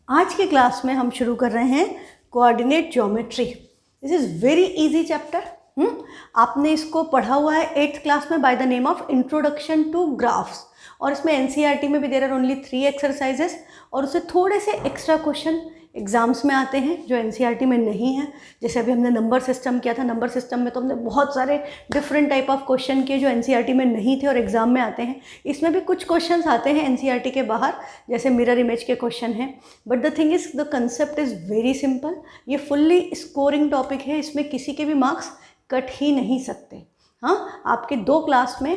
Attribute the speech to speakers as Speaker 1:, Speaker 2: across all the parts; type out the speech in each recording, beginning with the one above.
Speaker 1: आज के क्लास में हम शुरू कर रहे हैं coordinate geometry. This is very easy chapter. आपने इसको पढ़ा हुआ है 8th क्लास में by the name of introduction to graphs, और इसमें एनसीईआरटी में भी देयर आर ओनली 3 एक्सरसाइजेस, और उससे थोड़े से एक्स्ट्रा क्वेश्चन एग्जाम्स में आते हैं जो एनसीईआरटी में नहीं है। जैसे अभी हमने नंबर सिस्टम किया था, नंबर सिस्टम में तो हमने बहुत सारे डिफरेंट टाइप ऑफ क्वेश्चन किए जो एनसीईआरटी में नहीं थे और एग्जाम में आते हैं। इसमें भी कुछ क्वेश्चंस आते हैं एनसीईआरटी के बाहर, जैसे मिरर इमेज के क्वेश्चन हैं, but the thing is the concept is very simple. ये फुल्ली स्कोरिंग टॉपिक है, इसमें किसी के भी मार्क्स कट ही नहीं सकते। हाँ, आपके 2 क्लास में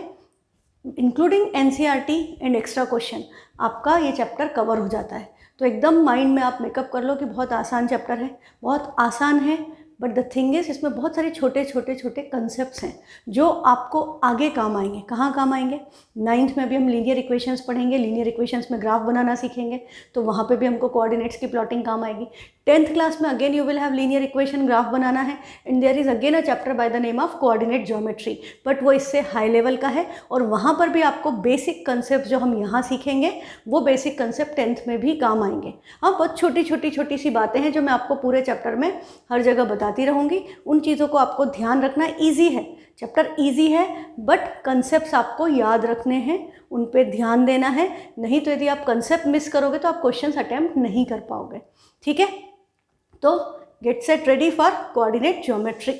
Speaker 1: including NCERT and extra question आपका ये चैप्टर कवर हो जाता है। तो एकदम माइंड में आप मेकअप कर लो कि बहुत आसान चैप्टर है, बहुत आसान है, बट द थिंग इज इसमें बहुत सारे छोटे छोटे कंसेप्ट्स हैं जो आपको आगे काम आएंगे। कहाँ काम आएंगे? 9th में भी हम लीनियर इक्वेशंस पढ़ेंगे, लीनियर इक्वेशंस में ग्राफ बनाना सीखेंगे, तो वहाँ पे भी हमको कोऑर्डिनेट्स की प्लॉटिंग काम आएगी। 10th क्लास में again you will have linear equation, graph बनाना है, and there is again a chapter by the name of coordinate geometry, but वो इससे हाई लेवल का है, और वहाँ पर भी आपको बेसिक कंसेप्ट जो हम यहाँ सीखेंगे वो बेसिक कंसेप्ट 10th में भी काम आएंगे। हाँ, बहुत छोटी सी बातें हैं जो मैं आपको पूरे चैप्टर में हर जगह बताती रहूँगी। उन चीज़ों को आपको ध्यान रखना। ईजी है चैप्टर, ईजी है, बट कंसेप्ट्स आपको याद रखने हैं, उन पे ध्यान देना है। नहीं तो यदि आप कंसेप्ट मिस करोगे तो आप क्वेश्चंस अटेम्प्ट नहीं कर पाओगे। ठीक है, तो get set ready for coordinate geometry.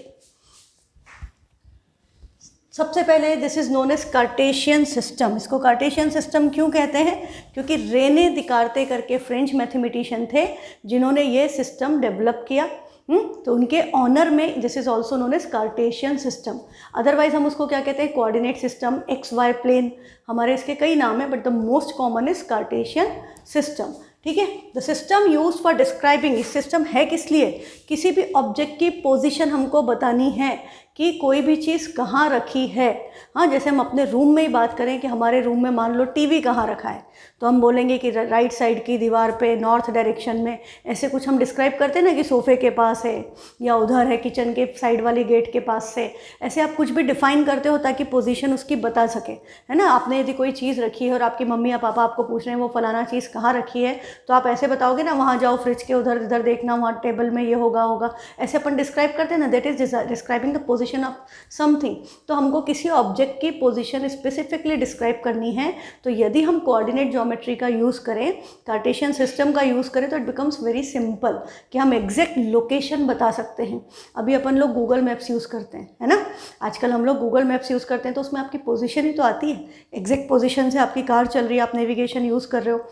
Speaker 1: सबसे पहले this is known as Cartesian system. इसको कार्टेशियन सिस्टम क्यों कहते हैं? क्योंकि रेने दिकारते करके फ्रेंच मैथमेटिशियन थे जिन्होंने ये सिस्टम डेवलप किया। तो उनके ऑनर में this is also known as Cartesian system. Otherwise हम उसको क्या कहते हैं? Coordinate system, x y plane, हमारे इसके कई नाम हैं, but the most common is Cartesian system. ठीक है, the system use for describing, इस सिस्टम है किस लिए? किसी भी ऑब्जेक्ट की पोजीशन हमको बतानी है कि कोई भी चीज़ कहाँ रखी है। हाँ, जैसे हम अपने रूम में ही बात करें कि हमारे रूम में मान लो टीवी कहाँ रखा है, तो हम बोलेंगे कि राइट साइड की दीवार पे नॉर्थ डायरेक्शन में, ऐसे कुछ हम डिस्क्राइब करते हैं ना कि सोफ़े के पास है या उधर है किचन के साइड वाली गेट के पास से। ऐसे आप कुछ भी डिफाइन करते हो ताकि पोजीशन उसकी बता सके, है ना। आपने यदि कोई चीज़ रखी है और आपकी मम्मी या पापा आपको पूछ रहे हैं वो फलाना चीज़ कहाँ रखी है, तो आप ऐसे बताओगे ना, वहाँ जाओ फ्रिज के उधर इधर देखना, वहाँ टेबल में ये होगा। ऐसे अपन डिस्क्राइब करते हैं ना, that is describing the position of something. तो हमको किसी ऑब्जेक्ट की पोजीशन स्पेसिफिकली डिस्क्राइब करनी है, तो यदि हम कोऑर्डिनेट ज्योमेट्री का यूज़ करें, कार्टेशियन सिस्टम का यूज़ करें, तो इट बिकम्स वेरी सिंपल कि हम एग्जैक्ट लोकेशन बता सकते हैं। अभी अपन लोग गूगल मैप्स यूज़ करते हैं, है ना। आजकल हम लोग गूगल मैप्स यूज़ करते हैं, तो उसमें आपकी पोजीशन ही तो आती है, एग्जैक्ट पोजीशन से आपकी कार चल रही है, आप नेविगेशन यूज़ कर रहे हो,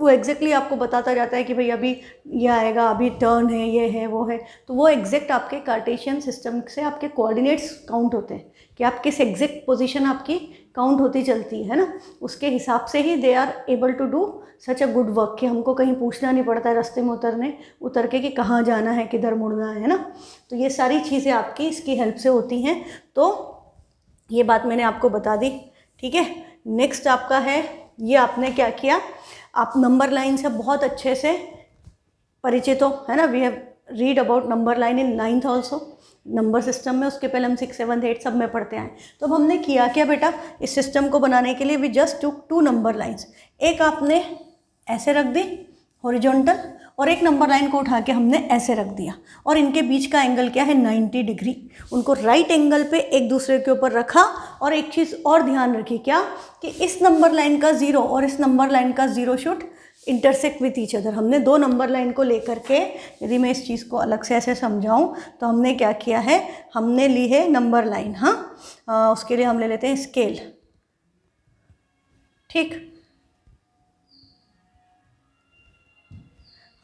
Speaker 1: वो एग्जैक्टली आपको बताता जाता है कि भाई अभी ये आएगा, अभी टर्न है, ये है, वो है। तो वो एग्जैक्ट आपके कार्टेशियन सिस्टम से आपके कोऑर्डिनेट्स काउंट होते हैं कि आप किस एग्जैक्ट पोजीशन आपकी काउंट होती चलती है ना। उसके हिसाब से ही they are able to do such a good work कि हमको कहीं पूछना नहीं पड़ता है रास्ते में उतर के कि कहाँ जाना है, किधर मुड़ना है ना। तो ये सारी चीज़ें आपकी इसकी हेल्प से होती हैं। तो ये बात मैंने आपको बता दी। ठीक है, नेक्स्ट आपका है, ये आपने क्या किया, आप नंबर लाइन से बहुत अच्छे से परिचित हो, है ना। We have read about number line in 9th also, number system में। उसके पहले हम 6, 7, 8 सब में पढ़ते आए। तो अब हमने किया क्या बेटा, इस सिस्टम को बनाने के लिए we just took 2 number lines. एक आपने ऐसे रख दी हॉरिजॉन्टल, और एक नंबर लाइन को उठा के हमने ऐसे रख दिया, और इनके बीच का एंगल क्या है? 90 डिग्री। उनको राइट एंगल पे एक दूसरे के ऊपर रखा। और एक चीज़ और ध्यान रखी, क्या कि इस नंबर लाइन का 0 और इस नंबर लाइन का 0 should intersect with each other. हमने 2 नंबर लाइन को लेकर के, यदि मैं इस चीज़ को अलग से ऐसे समझाऊं, तो हमने क्या किया है, हमने ली है नंबर लाइन। हाँ, उसके लिए हम ले लेते हैं स्केल। ठीक,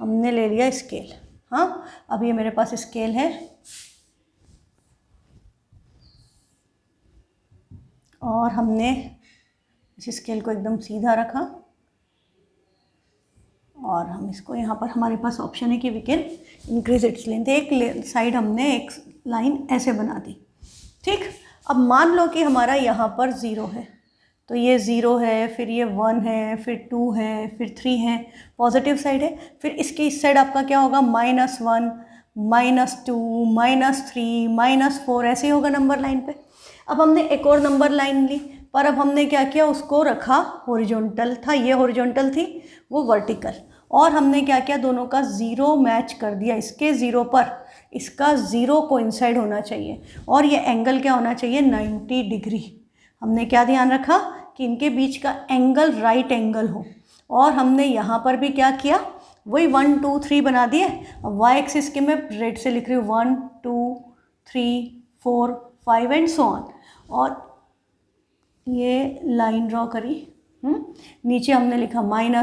Speaker 1: हमने ले लिया स्केल। हाँ, अब ये मेरे पास स्केल है, और हमने इस स्केल को एकदम सीधा रखा, और हम इसको यहाँ पर हमारे पास ऑप्शन है कि we can increase its length. एक साइड हमने एक लाइन ऐसे बना दी। ठीक, अब मान लो कि हमारा यहाँ पर 0 है, तो ये 0 है, फिर ये 1 है, फिर 2 है, फिर 3 है, पॉजिटिव साइड है। फिर इसके इस साइड आपका क्या होगा? -1, -2, -3, -4, ऐसे ही होगा नंबर लाइन पे। अब हमने एक और नंबर लाइन ली, पर अब हमने क्या किया, उसको रखा हॉरिजॉन्टल था, ये हॉरिजॉन्टल थी, वो वर्टिकल, और हमने क्या किया, दोनों का ज़ीरो मैच कर दिया, इसके ज़ीरो पर इसका ज़ीरो कोइंसाइड होना चाहिए और ये एंगल क्या होना चाहिए, 90 डिग्री। हमने क्या ध्यान रखा कि इनके बीच का एंगल राइट एंगल हो। और हमने यहाँ पर भी क्या किया, वही 1 2 3 बना दिए। अब वाई एक्सिस के मैं रेड से लिख रही हूँ 1 2 3 4 5 एंड सो ऑन, और ये लाइन ड्रॉ करी। नीचे हमने लिखा -1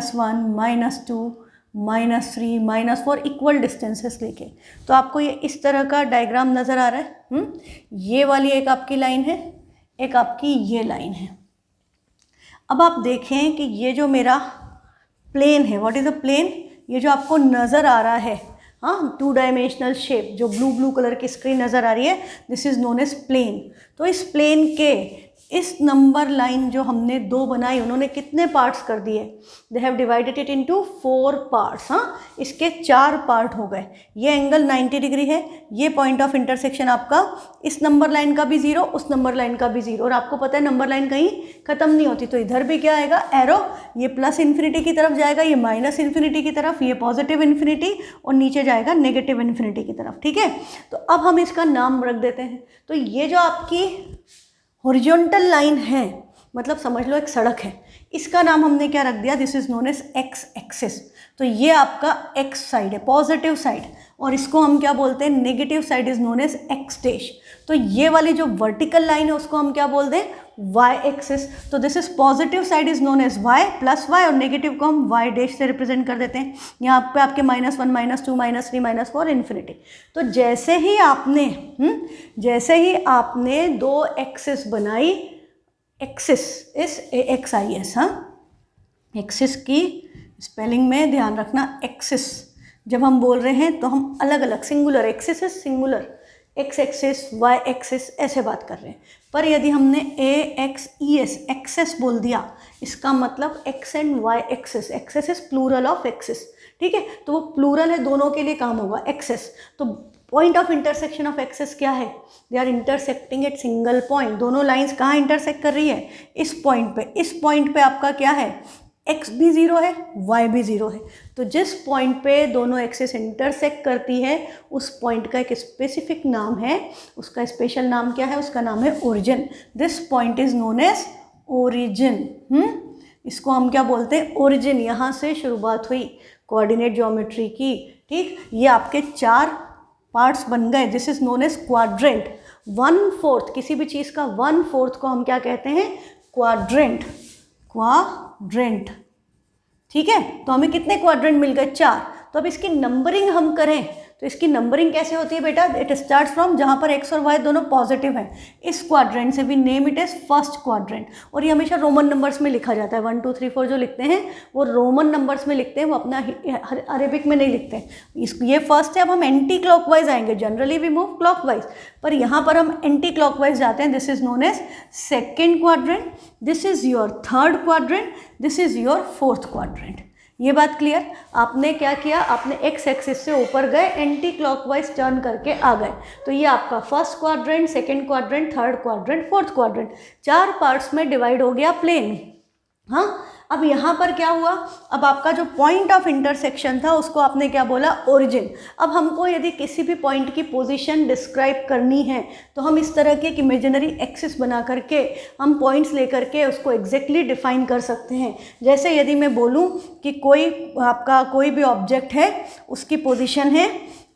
Speaker 1: -2 -3 -4 इक्वल डिस्टेंसेस लेके। तो आपको ये इस तरह का डायग्राम नज़र आ रहा है। ये वाली एक आपकी लाइन है, एक आपकी ये लाइन है। अब आप देखें कि ये जो मेरा प्लेन है, व्हाट इज़ अ प्लेन, ये जो आपको नज़र आ रहा है, हाँ, 2 डायमेंशनल शेप जो ब्लू कलर की स्क्रीन नज़र आ रही है, this is known as plane. तो इस प्लेन के इस नंबर लाइन जो हमने 2 बनाई, उन्होंने कितने पार्ट्स कर दिए, they have divided it into 4 parts. हाँ, इसके 4 पार्ट हो गए। ये एंगल 90 डिग्री है, ये पॉइंट ऑफ इंटरसेक्शन आपका इस नंबर लाइन का भी 0, उस नंबर लाइन का भी 0, और आपको पता है नंबर लाइन कहीं ख़त्म नहीं होती। तो इधर भी क्या आएगा, एरो, ये प्लस इन्फिनिटी की तरफ जाएगा, ये माइनस इन्फिनिटी की तरफ, ये पॉजिटिव इन्फिनिटी, और नीचे जाएगा नेगेटिव इन्फिनिटी की तरफ। ठीक है, तो अब हम इसका नाम रख देते हैं। तो ये जो आपकी हॉरिजॉन्टल लाइन है, मतलब समझ लो एक सड़क है, इसका नाम हमने क्या रख दिया, this is known as x axis. तो ये आपका एक्स साइड है, पॉजिटिव साइड, और इसको हम क्या बोलते हैं, negative side is known as x dash. तो ये वाली जो वर्टिकल लाइन है उसको हम क्या बोलते हैं, वाई एक्सिस। तो this is positive side is known as y plus y, और नेगेटिव को हम वाई डैश से रिप्रेजेंट कर देते हैं। यहाँ पे आपके -1 -2 -3 -4 इन्फिनिटी। तो जैसे ही आपने 2 एक्सिस बनाई, एक्सिस इस AXIS, हाँ, एक्सिस की स्पेलिंग में ध्यान रखना, एक्सिस जब हम बोल रहे हैं तो हम अलग अलग, singular, axis is singular, x axis y axis ऐसे बात कर रहे हैं। पर यदि हमने AXES एक्सेस बोल दिया, इसका मतलब x and Y axis, axes is plural of axis. ठीक है, तो वो प्लूरल है, दोनों के लिए काम होगा एक्सेस। तो point of intersection of axes क्या है, they are intersecting at single point. दोनों लाइंस कहाँ इंटरसेक्ट कर रही है, इस पॉइंट पे। इस पॉइंट पे आपका क्या है, x भी 0 है, y भी 0 है। तो जिस पॉइंट पे दोनों एक्सिस इंटरसेक्ट करती है, उस पॉइंट का एक स्पेसिफिक नाम है, उसका स्पेशल नाम क्या है, उसका नाम है origin. This point is known as origin. इसको हम क्या बोलते हैं, ओरिजिन। यहाँ से शुरुआत हुई कोऑर्डिनेट ज्योमेट्री की। ठीक, ये आपके 4 पार्ट्स बन गए, this is known as quadrant. 1/4 किसी भी चीज़ का 1/4 को हम क्या कहते हैं, क्वाड्रेंट, क्वाड्रेंट। ठीक है, तो हमें कितने क्वाड्रेंट मिल गए, 4। तो अब इसकी नंबरिंग हम करें तो इसकी नंबरिंग कैसे होती है बेटा, इट स्टार्ट्स फ्रॉम जहाँ पर एक्स और वाई दोनों पॉजिटिव हैं, इस क्वाड्रेंट से we name it as first quadrant. और ये हमेशा रोमन नंबर्स में लिखा जाता है, 1 2 3 4 जो लिखते हैं वो रोमन नंबर्स में लिखते हैं, वो अपना अरेबिक में नहीं लिखते। ये फर्स्ट है। अब हम एंटी क्लॉकवाइज आएंगे, जनरली वी मूव क्लॉकवाइज, पर यहाँ पर हम एंटी क्लॉकवाइज जाते हैं। This is known as second quadrant, this is your third quadrant, this is your fourth quadrant. ये बात क्लियर। आपने क्या किया, आपने एक्स एक्सिस से ऊपर गए, एंटी क्लॉकवाइज टर्न करके आ गए। तो ये आपका first quadrant, second quadrant, third quadrant, fourth quadrant, 4 parts में डिवाइड हो गया प्लेन। हाँ, अब यहाँ पर क्या हुआ, अब आपका जो पॉइंट ऑफ इंटरसेक्शन था उसको आपने क्या बोला, ओरिजिन। अब हमको यदि किसी भी पॉइंट की पोजीशन डिस्क्राइब करनी है तो हम इस तरह के एक इमेजिनरी एक्सिस बना करके हम पॉइंट्स लेकर के उसको एग्जैक्टली डिफाइन कर सकते हैं। जैसे यदि मैं बोलूँ कि कोई आपका कोई भी ऑब्जेक्ट है, उसकी पोजीशन है,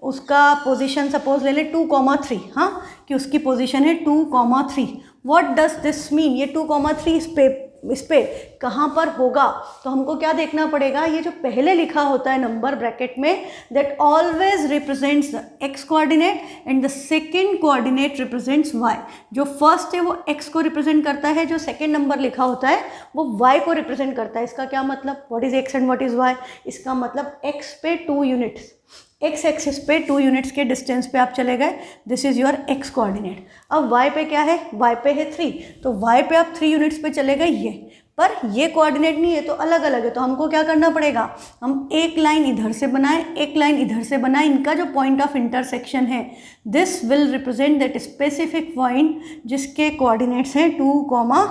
Speaker 1: उसका पोजीशन सपोज ले लें 2,3, हाँ, कि उसकी पोजीशन है 2,3। व्हाट डज दिस मीन, ये 2,3 इस पे कहाँ पर होगा, तो हमको क्या देखना पड़ेगा, ये जो पहले लिखा होता है नंबर ब्रैकेट में, that always represents the x coordinate and the second coordinate represents y. जो फर्स्ट है वो एक्स को रिप्रेजेंट करता है, जो सेकेंड नंबर लिखा होता है वो वाई को रिप्रेजेंट करता है। इसका क्या मतलब, what is x and what is y, इसका मतलब एक्स पे 2 यूनिट्स, एक्स एक्सिस पे 2 यूनिट्स के डिस्टेंस पे आप चले गए, this is your x coordinate. अब वाई पे क्या है, वाई पे है 3, तो वाई पे आप 3 यूनिट्स पे चले गए ये, पर ये कोऑर्डिनेट नहीं है तो अलग अलग है। तो हमको क्या करना पड़ेगा, हम एक लाइन इधर से बनाएं, एक लाइन इधर से बनाएं, इनका जो पॉइंट ऑफ इंटरसेक्शन है this will represent that specific point जिसके कोऑर्डिनेट्स हैं 2,3।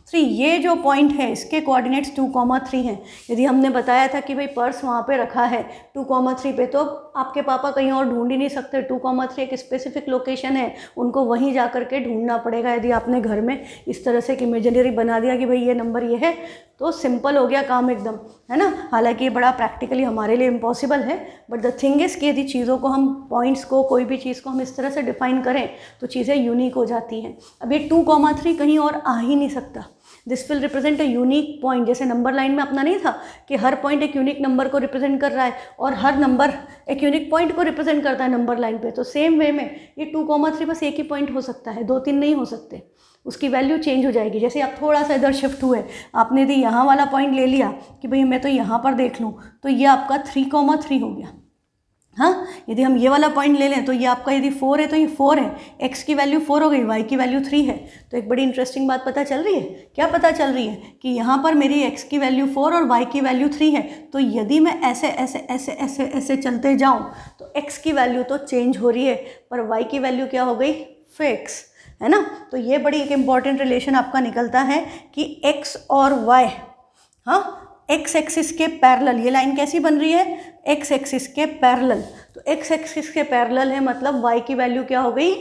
Speaker 1: 3, ये जो पॉइंट है इसके कोऑर्डिनेट्स 2,3 हैं। यदि हमने बताया था कि भाई पर्स वहाँ पे रखा है 2,3 पे, तो आपके पापा कहीं और ढूंढ ही नहीं सकते। 2,3 एक स्पेसिफिक लोकेशन है, उनको वहीं जा कर के ढूंढना पड़ेगा। यदि आपने घर में इस तरह से एक इमेजिनरी बना दिया कि भाई ये नंबर ये है, तो सिंपल हो गया काम एकदम, है ना। हालांकि ये बड़ा प्रैक्टिकली हमारे लिए इम्पॉसिबल है, बट द थिंग इज़ कि यदि चीज़ों को हम पॉइंट्स को, कोई भी चीज़ को हम इस तरह से डिफाइन करें तो चीज़ें यूनिक हो जाती हैं। अब ये 2,3 कहीं और आ ही नहीं सकता। This will represent a unique point. जैसे नंबर लाइन में अपना नहीं था कि हर पॉइंट एक यूनिक नंबर को रिप्रेजेंट कर रहा है और हर नंबर एक यूनिक पॉइंट को रिप्रेजेंट करता है नंबर लाइन पे, तो सेम वे में ये 2,3 बस एक ही पॉइंट हो सकता है, 2-3 नहीं हो सकते। उसकी वैल्यू चेंज हो जाएगी। जैसे आप थोड़ा सा इधर शिफ्ट हुए, आपने यदि यहाँ वाला पॉइंट ले लिया कि भाई मैं तो यहाँ पर देख लूँ, तो ये आपका 3,3 हो गया। हाँ, यदि हम ये वाला पॉइंट ले लें तो ये आपका यदि 4 है तो ये 4 है, x की वैल्यू 4 हो गई, y की वैल्यू 3 है। तो एक बड़ी इंटरेस्टिंग बात पता चल रही है। क्या पता चल रही है कि यहाँ पर मेरी x की वैल्यू 4 और y की वैल्यू 3 है, तो यदि मैं ऐसे ऐसे ऐसे ऐसे ऐसे चलते जाऊँ तो x की वैल्यू तो चेंज हो रही है, पर y की वैल्यू क्या हो गई, फिक्स, है ना। तो ये बड़ी एक इम्पॉर्टेंट रिलेशन आपका निकलता है कि x और y, हाँ, एक्स एक्सिस के पैरेलल। ये लाइन कैसी बन रही है, एक्स एक्सिस के पैरेलल। तो एक्स एक्सिस के पैरेलल है, मतलब y की वैल्यू क्या हो गई,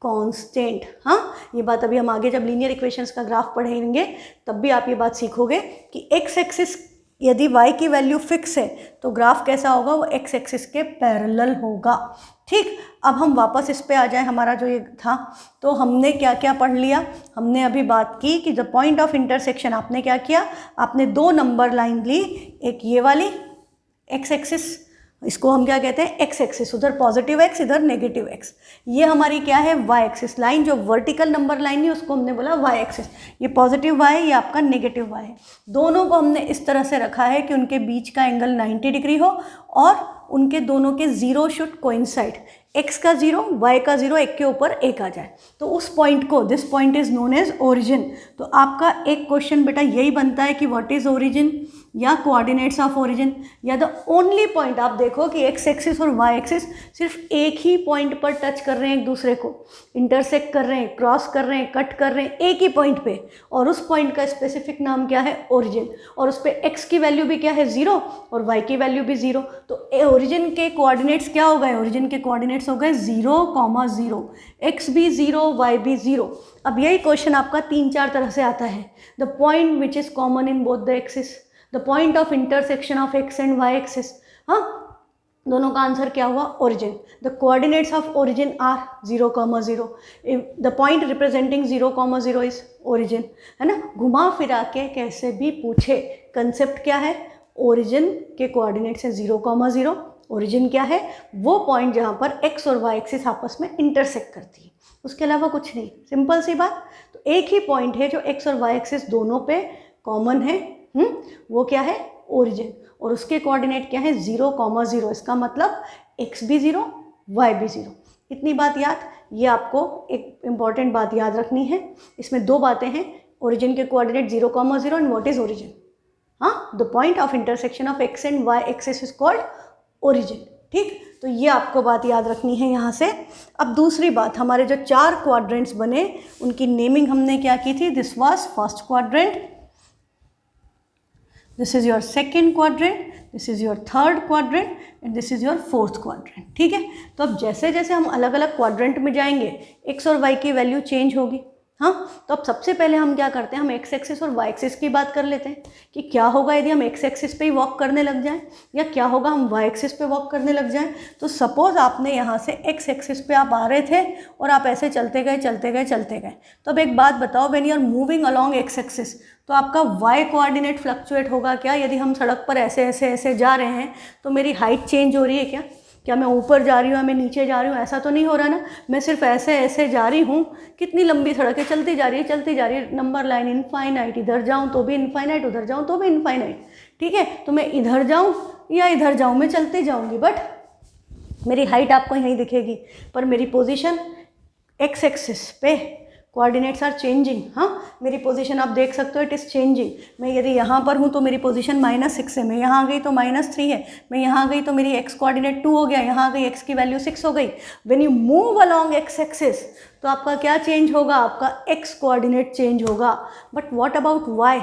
Speaker 1: कांस्टेंट। हाँ, ये बात अभी हम आगे जब लीनियर इक्वेशंस का ग्राफ पढ़ेंगे तब भी आप ये बात सीखोगे कि एक्स एक्सिस यदि y की वैल्यू फिक्स है तो ग्राफ कैसा होगा, वो एक्स एक्सिस के पैरेलल होगा। ठीक, अब हम वापस इस पे आ जाएं। हमारा जो ये था, तो हमने क्या क्या पढ़ लिया। हमने अभी बात की कि द पॉइंट ऑफ इंटरसेक्शन, आपने क्या किया, आपने 2 नंबर लाइन ली, एक ये वाली एक्स एक्सिस, इसको हम क्या कहते हैं, एक्स एक्सिस, उधर पॉजिटिव एक्स, इधर नेगेटिव एक्स। ये हमारी क्या है, वाई एक्सिस लाइन। जो वर्टिकल नंबर लाइन है उसको हमने बोला वाई एक्सिस। ये पॉजिटिव वाई है, ये आपका नेगेटिव वाई है। दोनों को हमने इस तरह से रखा है कि उनके बीच का एंगल 90 डिग्री हो और उनके दोनों के जीरो शुड कोइंसाइड। एक्स का 0, वाई का 0, एक के ऊपर एक आ जाए, तो उस पॉइंट को, this point is known as origin. तो आपका एक क्वेश्चन बेटा यही बनता है कि व्हाट इज ओरिजिन, या कोऑर्डिनेट्स ऑफ ओरिजिन, या द ओनली पॉइंट। आप देखो कि एक्स एक्सिस और वाई एक्सिस सिर्फ एक ही पॉइंट पर टच कर रहे हैं, एक दूसरे को इंटरसेक्ट कर रहे हैं, क्रॉस कर रहे हैं, कट कर रहे हैं एक ही पॉइंट पे, और उस पॉइंट का स्पेसिफिक नाम क्या है, ओरिजिन। और उस पर एक्स की वैल्यू भी क्या है, 0, और वाई की वैल्यू भी 0। तो ओरिजिन के कोऑर्डिनेट्स क्या हो गए, ओरिजिन के कोऑर्डिनेट्स हो गए 0,0, एक्स भी 0, वाई भी 0। अब यही क्वेश्चन आपका 3-4 तरह से आता है। The point which is common in both the axis, the point of intersection of x and Y axis. हाँ, दोनों का आंसर क्या हुआ, origin. The coordinates of origin are 0,0, the point representing 0,0 is origin, है ना। घुमा फिरा के कैसे भी पूछे, कंसेप्ट क्या है, ओरिजिन के कोऑर्डिनेट्स है 0,0। ओरिजिन क्या है, वो पॉइंट जहाँ पर एक्स और वाई एक्सिस आपस में इंटरसेक्ट करती है, उसके अलावा कुछ नहीं, सिंपल सी बात। तो एक ही पॉइंट है जो एक्स और वाई एक्सिस दोनों पे कॉमन है, वो क्या है, ओरिजिन, और उसके कोऑर्डिनेट क्या है, 0,0। इसका मतलब x भी 0, y भी 0। इतनी बात याद, ये आपको एक इम्पॉर्टेंट बात याद रखनी है। इसमें 2 बातें हैं, ओरिजिन के coordinate 0,0 and what is origin. हाँ, the point of intersection of x and y axis is called origin. ठीक, तो ये आपको बात याद रखनी है यहाँ से। अब दूसरी बात, हमारे जो 4 क्वाड्रेंट्स बने उनकी नेमिंग हमने क्या की थी, this was first quadrant, this is your second quadrant, this is your third quadrant and this is your fourth quadrant. ठीक है, तो अब जैसे जैसे हम अलग अलग क्वाड्रेंट में जाएंगे एक्स और वाई की वैल्यू चेंज होगी। हाँ, तो अब सबसे पहले हम क्या करते हैं, हम एक्स एक्सिस और वाई एक्सिस की बात कर लेते हैं कि क्या होगा यदि हम एक्स एक्सिस पे ही वॉक करने लग जाएं, या क्या होगा हम वाई एक्सिस पे वॉक करने लग जाएं। तो सपोज आपने यहाँ से एक्स एक्सिस पे आप आ रहे थे और आप ऐसे चलते गए चलते गए चलते गए, तो अब एक बात बताओ, when you are moving along x axis, तो आपका वाई कोऑर्डिनेट फ्लक्चुएट होगा क्या। यदि हम सड़क पर ऐसे ऐसे ऐसे जा रहे हैं तो मेरी हाइट चेंज हो रही है क्या, क्या मैं ऊपर जा रही हूँ या मैं नीचे जा रही हूँ, ऐसा तो नहीं हो रहा ना। मैं सिर्फ ऐसे ऐसे जा रही हूँ, कितनी लंबी सड़क है, चलती जा रही है चलती जा रही है, नंबर लाइन इनफाइनाइट, इधर जाऊँ तो भी इनफाइनाइट, उधर जाऊँ तो भी इनफाइनाइट। ठीक है, तो मैं इधर जाऊँ या इधर जाऊँ, मैं चलती जाऊँगी, बट मेरी हाइट आपको यहीं दिखेगी, पर मेरी पोजीशन एक्स एक्सिस पे कोऑर्डिनेट्स आर चेंजिंग। हाँ, मेरी पोजीशन आप देख सकते हो इट इज़ चेंजिंग। मैं यदि यहाँ पर हूँ तो मेरी पोजीशन -6 है, मैं यहाँ आ गई तो -3 है, मैं यहाँ आ गई तो मेरी x कोऑर्डिनेट 2 हो गया, यहाँ आ गई x की वैल्यू 6 हो गई। When you move along x axis तो आपका क्या चेंज होगा, आपका x कोऑर्डिनेट चेंज होगा। But what about y?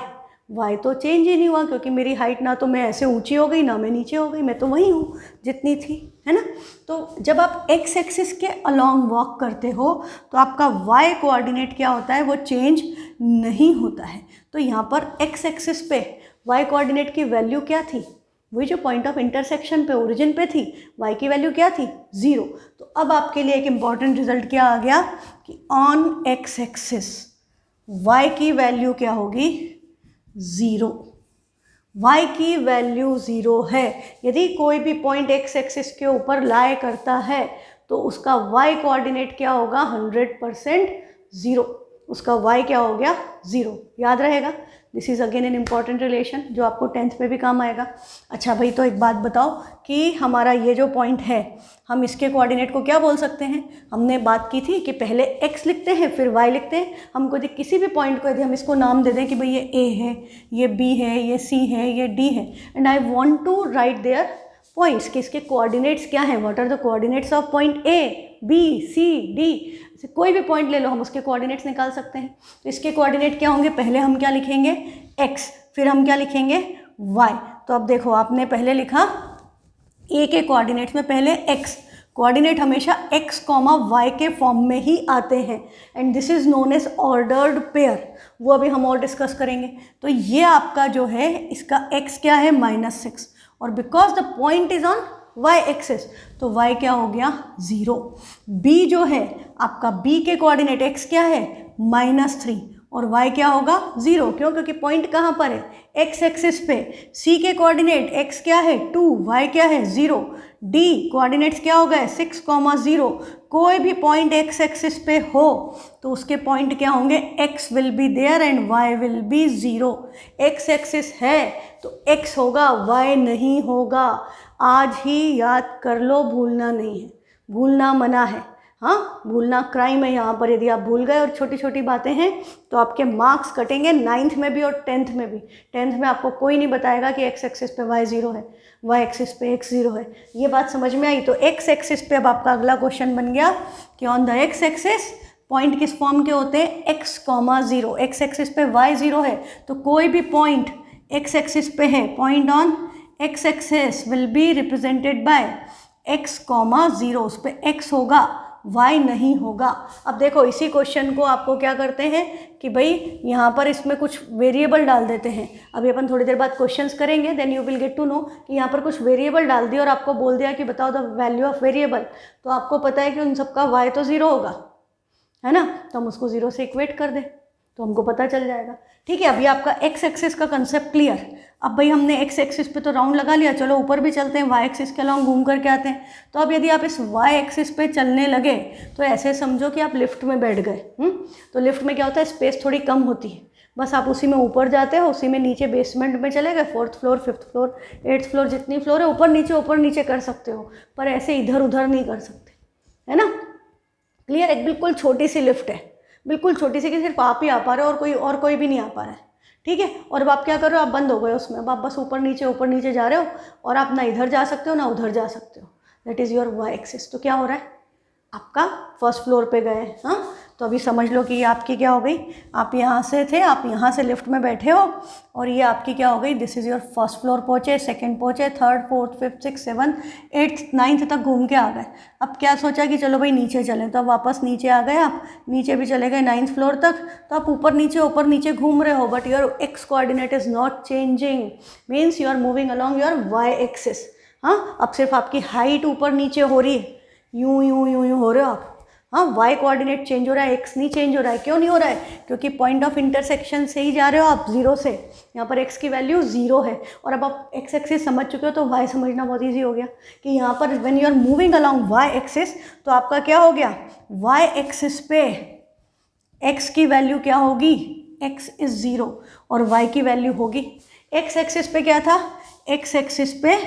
Speaker 1: y तो चेंज ही नहीं हुआ, क्योंकि मेरी हाइट ना तो मैं ऐसे ऊंची हो गई ना मैं नीचे हो गई, मैं तो वही हूँ जितनी थी, है ना। तो जब आप x एक्सिस के अलोंग वॉक करते हो तो आपका y कोऑर्डिनेट क्या होता है, वो चेंज नहीं होता है। तो यहाँ पर x एक्सिस पे y कोऑर्डिनेट की वैल्यू क्या थी, वही जो पॉइंट ऑफ इंटरसेक्शन पे ओरिजिन पे थी, y की वैल्यू क्या थी, 0। तो अब आपके लिए एक इम्पॉर्टेंट रिजल्ट क्या आ गया कि ऑन x एक्सिस y की वैल्यू क्या होगी, 0। y की वैल्यू 0 है। यदि कोई भी पॉइंट x एक्सिस के ऊपर लाई करता है तो उसका y कोऑर्डिनेट क्या होगा, 100% 0। उसका y क्या हो गया, 0। याद रहेगा, this is again an important relation जो आपको 10th में भी काम आएगा। अच्छा भाई, तो एक बात बताओ कि हमारा ये जो पॉइंट है, हम इसके कोऑर्डिनेट को क्या बोल सकते हैं। हमने बात की थी कि पहले x लिखते हैं फिर y लिखते हैं। हमको यदि किसी भी पॉइंट को यदि हम इसको नाम दे दें कि भाई ये a है, ये b है, ये c है, ये d है, and I want to write their points कि इसके कोऑर्डिनेट्स क्या हैं, what are the coordinates of point a, b, c, d, कोई भी पॉइंट ले लो, हम उसके कोऑर्डिनेट्स निकाल सकते हैं। तो इसके कोऑर्डिनेट क्या होंगे, पहले हम क्या लिखेंगे, x, फिर हम क्या लिखेंगे, y। तो अब देखो, आपने पहले लिखा a के कोऑर्डिनेट्स में पहले x, कोऑर्डिनेट हमेशा x, y के फॉर्म में ही आते हैं, and this is known as ordered pair. वो अभी हम और डिस्कस करेंगे। तो ये आपका जो है, इसका x क्या है, -6, और because the point is on y axis तो y क्या हो गया, 0। b जो है आपका, b के कोऑर्डिनेट x क्या है, -3, और y क्या होगा, 0। क्यों, क्योंकि पॉइंट कहाँ पर है, x एक्सिस पे। c के कोऑर्डिनेट x क्या है, 2, y क्या है, 0। d कोऑर्डिनेट्स क्या हो गए, 6, 0। कोई भी पॉइंट x एक्सिस पे हो तो उसके पॉइंट क्या होंगे, x will be there and y will be 0। x axis है तो x होगा, y नहीं होगा। आज ही याद कर लो, भूलना नहीं है, भूलना मना है। हाँ, भूलना क्राइम है यहाँ पर। यदि आप भूल गए और छोटी छोटी बातें हैं तो आपके मार्क्स कटेंगे 9th में भी और 10th में भी। 10th में आपको कोई नहीं बताएगा कि x एक्सिस पे y 0 है, y एक्सिस पे x 0 है। ये बात समझ में आई। तो x एक्सिस पे अब आपका अगला क्वेश्चन बन गया कि on the x axis point किस फॉर्म के होते हैं, x, 0। x एक्सिस पे y 0 है तो कोई भी पॉइंट x एक्सिस पे है, point on x axis will be represented by x, 0। उस पर x होगा, y नहीं होगा। अब देखो, इसी क्वेश्चन को आपको क्या करते हैं कि भाई यहाँ पर इसमें कुछ वेरिएबल डाल देते हैं। अभी अपन थोड़ी देर बाद क्वेश्चंस करेंगे, then you will get to know कि यहाँ पर कुछ वेरिएबल डाल दिया और आपको बोल दिया कि बताओ द वैल्यू ऑफ वेरिएबल। तो आपको पता है कि उन सबका y तो 0 होगा, है ना, तो हम उसको 0 से इक्वेट कर दें तो हमको पता चल जाएगा। ठीक है, अभी आपका x एक्सिस का कंसेप्ट क्लियर। अब भाई हमने x एक्सिस पे तो राउंड लगा लिया, चलो ऊपर भी चलते हैं, y एक्सिस के अलॉन्ग घूम करके आते हैं। तो अब यदि आप इस y एक्सिस पे चलने लगे तो ऐसे समझो कि आप लिफ्ट में बैठ गए। तो लिफ्ट में क्या होता है, स्पेस थोड़ी कम होती है, बस आप उसी में ऊपर जाते हो, उसी में नीचे बेसमेंट में चले गए, 4th floor, 5th floor, 8th floor, जितनी फ्लोर है ऊपर नीचे कर सकते हो, पर ऐसे इधर उधर नहीं कर सकते, है ना। क्लियर। एक बिल्कुल छोटी सी लिफ्ट है, बिल्कुल छोटी सी, कि सिर्फ आप ही आ पा रहे हो और कोई भी नहीं आ पा रहा है। ठीक है, और अब आप क्या कर रहे हो, आप बंद हो गए उसमें, अब आप बस ऊपर नीचे जा रहे हो और आप ना इधर जा सकते हो ना उधर जा सकते हो। That is your y axis. तो क्या हो रहा है, आपका 1st फ्लोर पे गए। हाँ, तो अभी समझ लो कि ये आपकी क्या हो गई, आप यहाँ से थे, आप यहाँ से लिफ्ट में बैठे हो और ये आपकी क्या हो गई, this is your 1st floor पहुँचे, 2nd पहुँचे, 3rd, 4th, 5th, 6th, 7th, 8th, 9th तक घूम के आ गए। अब क्या सोचा कि चलो भाई नीचे चलें, तो अब वापस नीचे आ गए, आप नीचे भी चले गए 9th फ्लोर तक। तो आप ऊपर नीचे घूम रहे हो, but your x coordinate is not changing, means you are moving along your y axis. हाँ, अब सिर्फ आपकी हाइट ऊपर नीचे हो रही है, यूं हो रहे हो आप। हाँ, y कोऑर्डिनेट चेंज हो रहा है, x नहीं चेंज हो रहा है। क्यों नहीं हो रहा है, क्योंकि पॉइंट ऑफ इंटरसेक्शन से ही जा रहे हो आप, 0 से। यहाँ पर x की वैल्यू 0 है, और अब आप x एक्सिस समझ चुके हो तो y समझना बहुत ईजी हो गया कि यहाँ पर when you are moving along y axis तो आपका क्या हो गया, y एक्सिस पे x की वैल्यू क्या होगी, x इज़ 0 और y की वैल्यू होगी, x एक्सिस पे क्या था, x एक्सिस पे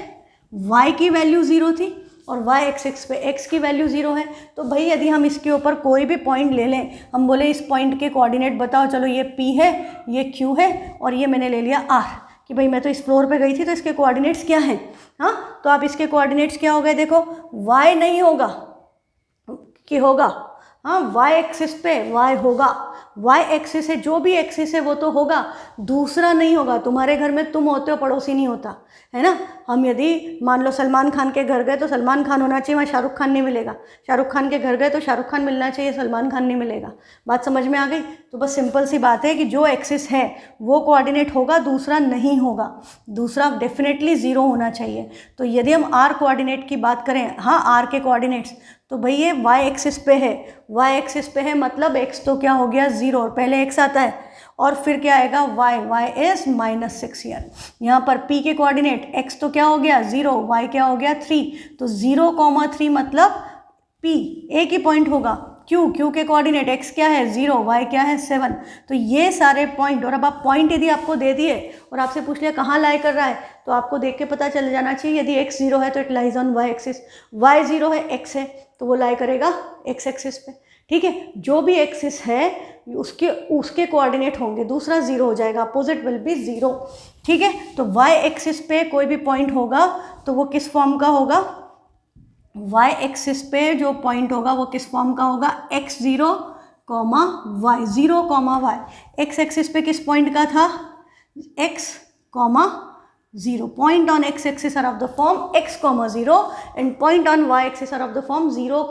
Speaker 1: y की वैल्यू 0 थी और वाई एक्सिस पे x की वैल्यू 0 है। तो भाई यदि हम इसके ऊपर कोई भी पॉइंट ले लें, हम बोले इस पॉइंट के कोऑर्डिनेट बताओ, चलो ये P है, ये Q है और ये मैंने ले लिया R, कि भाई मैं तो इस फ्लोर पे गई थी तो इसके कोऑर्डिनेट्स क्या हैं। हाँ, तो आप इसके कोऑर्डिनेट्स क्या हो गए, देखो y नहीं होगा कि होगा, हाँ y एक्सिस पे y होगा, y एक्सिस है, जो भी एक्सिस है वो तो होगा, दूसरा नहीं होगा। तुम्हारे घर में तुम होते हो, पड़ोसी नहीं होता है ना। हम यदि मान लो सलमान खान के घर गए तो सलमान खान होना चाहिए, वहाँ शाहरुख खान नहीं मिलेगा। शाहरुख खान के घर गए तो शाहरुख खान मिलना चाहिए, सलमान खान नहीं मिलेगा। बात समझ में आ गई। तो बस सिंपल सी बात है कि जो एक्सिस है वो कोऑर्डिनेट होगा, दूसरा नहीं होगा, दूसरा डेफिनेटली 0 होना चाहिए। तो यदि हम r कोऑर्डिनेट की बात करें, हाँ r के कोऑर्डिनेट्स, तो भाई ये y एक्सिस पे है, y एक्सिस पे है मतलब x तो क्या हो गया 0, और पहले x आता है और फिर क्या आएगा y इज -6 ईयर। यहाँ पर p के कोऑर्डिनेट x तो क्या हो गया 0, y क्या हो गया 3, तो 0,3 मतलब p एक ही पॉइंट होगा। q के कोऑर्डिनेट x क्या है 0, y क्या है 7। तो ये सारे पॉइंट, और अब आप पॉइंट यदि आपको दे दिए और आपसे पूछ लिया कहाँ लाई कर रहा है, तो आपको देख के पता चल जाना चाहिए। यदि x 0 है तो it lies on y axis, y 0 है x है तो वो लाई करेगा x एक्सिस पे। ठीक है, जो भी एक्सिस है उसके कोऑर्डिनेट होंगे, दूसरा 0 हो जाएगा, अपोजिट विल बी 0। ठीक है, तो y एक्सिस पे कोई भी पॉइंट होगा तो वो किस फॉर्म का होगा, y एक्सिस पे जो पॉइंट होगा वो किस फॉर्म का होगा, x0, y 0, y। x axis पे किस पॉइंट का था, x, 0, point on x axis are of the form x, 0 and point on y axis are of the form 0,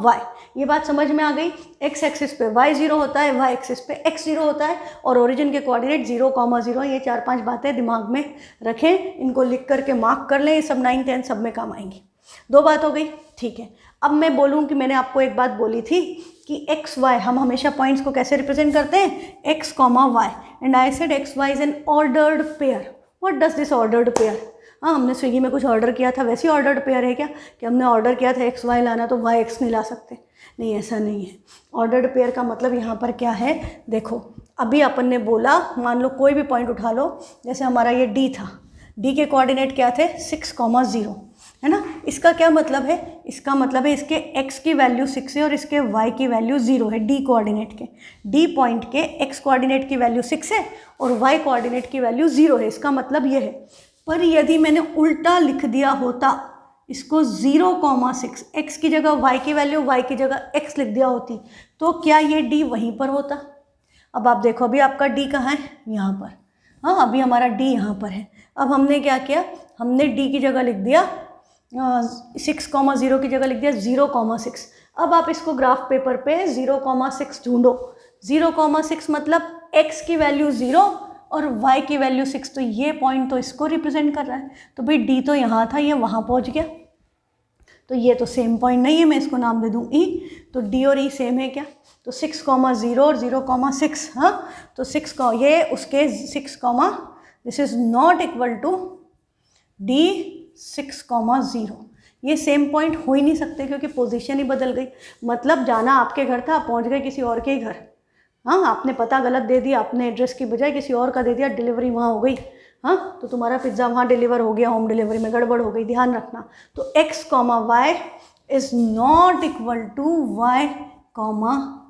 Speaker 1: y। ये बात समझ में आ गई। x एक्सिस पे y 0 होता है, y एक्सिस पे x 0 होता है और ओरिजिन के कोऑर्डिनेट 0, 0। ये 4-5 बातें दिमाग में रखें, इनको लिख करके मार्क कर लें, ये सब 9, 10 सब में काम आएंगी। 2 बात हो गई। ठीक है, अब मैं बोलूँ कि मैंने आपको एक बात बोली थी कि x y, हम हमेशा पॉइंट्स को कैसे रिप्रेजेंट करते हैं, x, y, and I said x y is an ordered pair. What does this ordered pair, हाँ हमने स्विगी में कुछ ऑर्डर किया था, वैसे ऑर्डर्ड पेयर है क्या, कि हमने ऑर्डर किया था x y लाना तो y x नहीं ला सकते, नहीं ऐसा नहीं है। ऑर्डर्ड पेयर का मतलब यहाँ पर क्या है, देखो अभी अपन ने बोला, मान लो कोई भी पॉइंट उठा लो, जैसे हमारा ये D था, D के कोऑर्डिनेट क्या थे 6, 0 है ना। इसका क्या मतलब है, इसका मतलब है इसके x की वैल्यू 6 है और इसके y की वैल्यू 0 है। D कोऑर्डिनेट के, D पॉइंट के x कोऑर्डिनेट की वैल्यू 6 है और y कोऑर्डिनेट की वैल्यू 0 है। इसका मतलब ये है। पर यदि मैंने उल्टा लिख दिया होता इसको 0,6, x की जगह y की वैल्यू, y की जगह x लिख दिया होती, तो क्या ये D वहीं पर होता। अब आप देखो, अभी आपका D कहाँ है, यहाँ पर, हाँ अभी हमारा D यहाँ पर है। अब हमने क्या किया, हमने D की जगह लिख दिया 6,0 की जगह लिख दिया 0,6। अब आप इसको ग्राफ पेपर पे 0,6 ढूंढो। 0,6 मतलब x की वैल्यू 0 और y की वैल्यू 6, तो ये पॉइंट तो इसको रिप्रेजेंट कर रहा है। तो भाई D तो यहाँ था, ये वहाँ पहुँच गया, तो ये तो सेम पॉइंट नहीं है, मैं इसको नाम दे दूँ E। तो D और E सेम है क्या, तो 6,0 और 0,6, हाँ तो 6 ये उसके 6, this is not equal to D 6,0। ये सेम पॉइंट हो ही नहीं सकते क्योंकि पोजीशन ही बदल गई। मतलब जाना आपके घर था, पहुंच गए किसी और के ही घर, हाँ आपने पता गलत दे दिया, अपने एड्रेस की बजाय किसी और का दे दिया, डिलीवरी वहाँ हो गई, हाँ तो तुम्हारा पिज्ज़ा वहाँ डिलीवर हो गया, होम डिलीवरी में गड़बड़ हो गई, ध्यान रखना। तो x, y is not equal to y,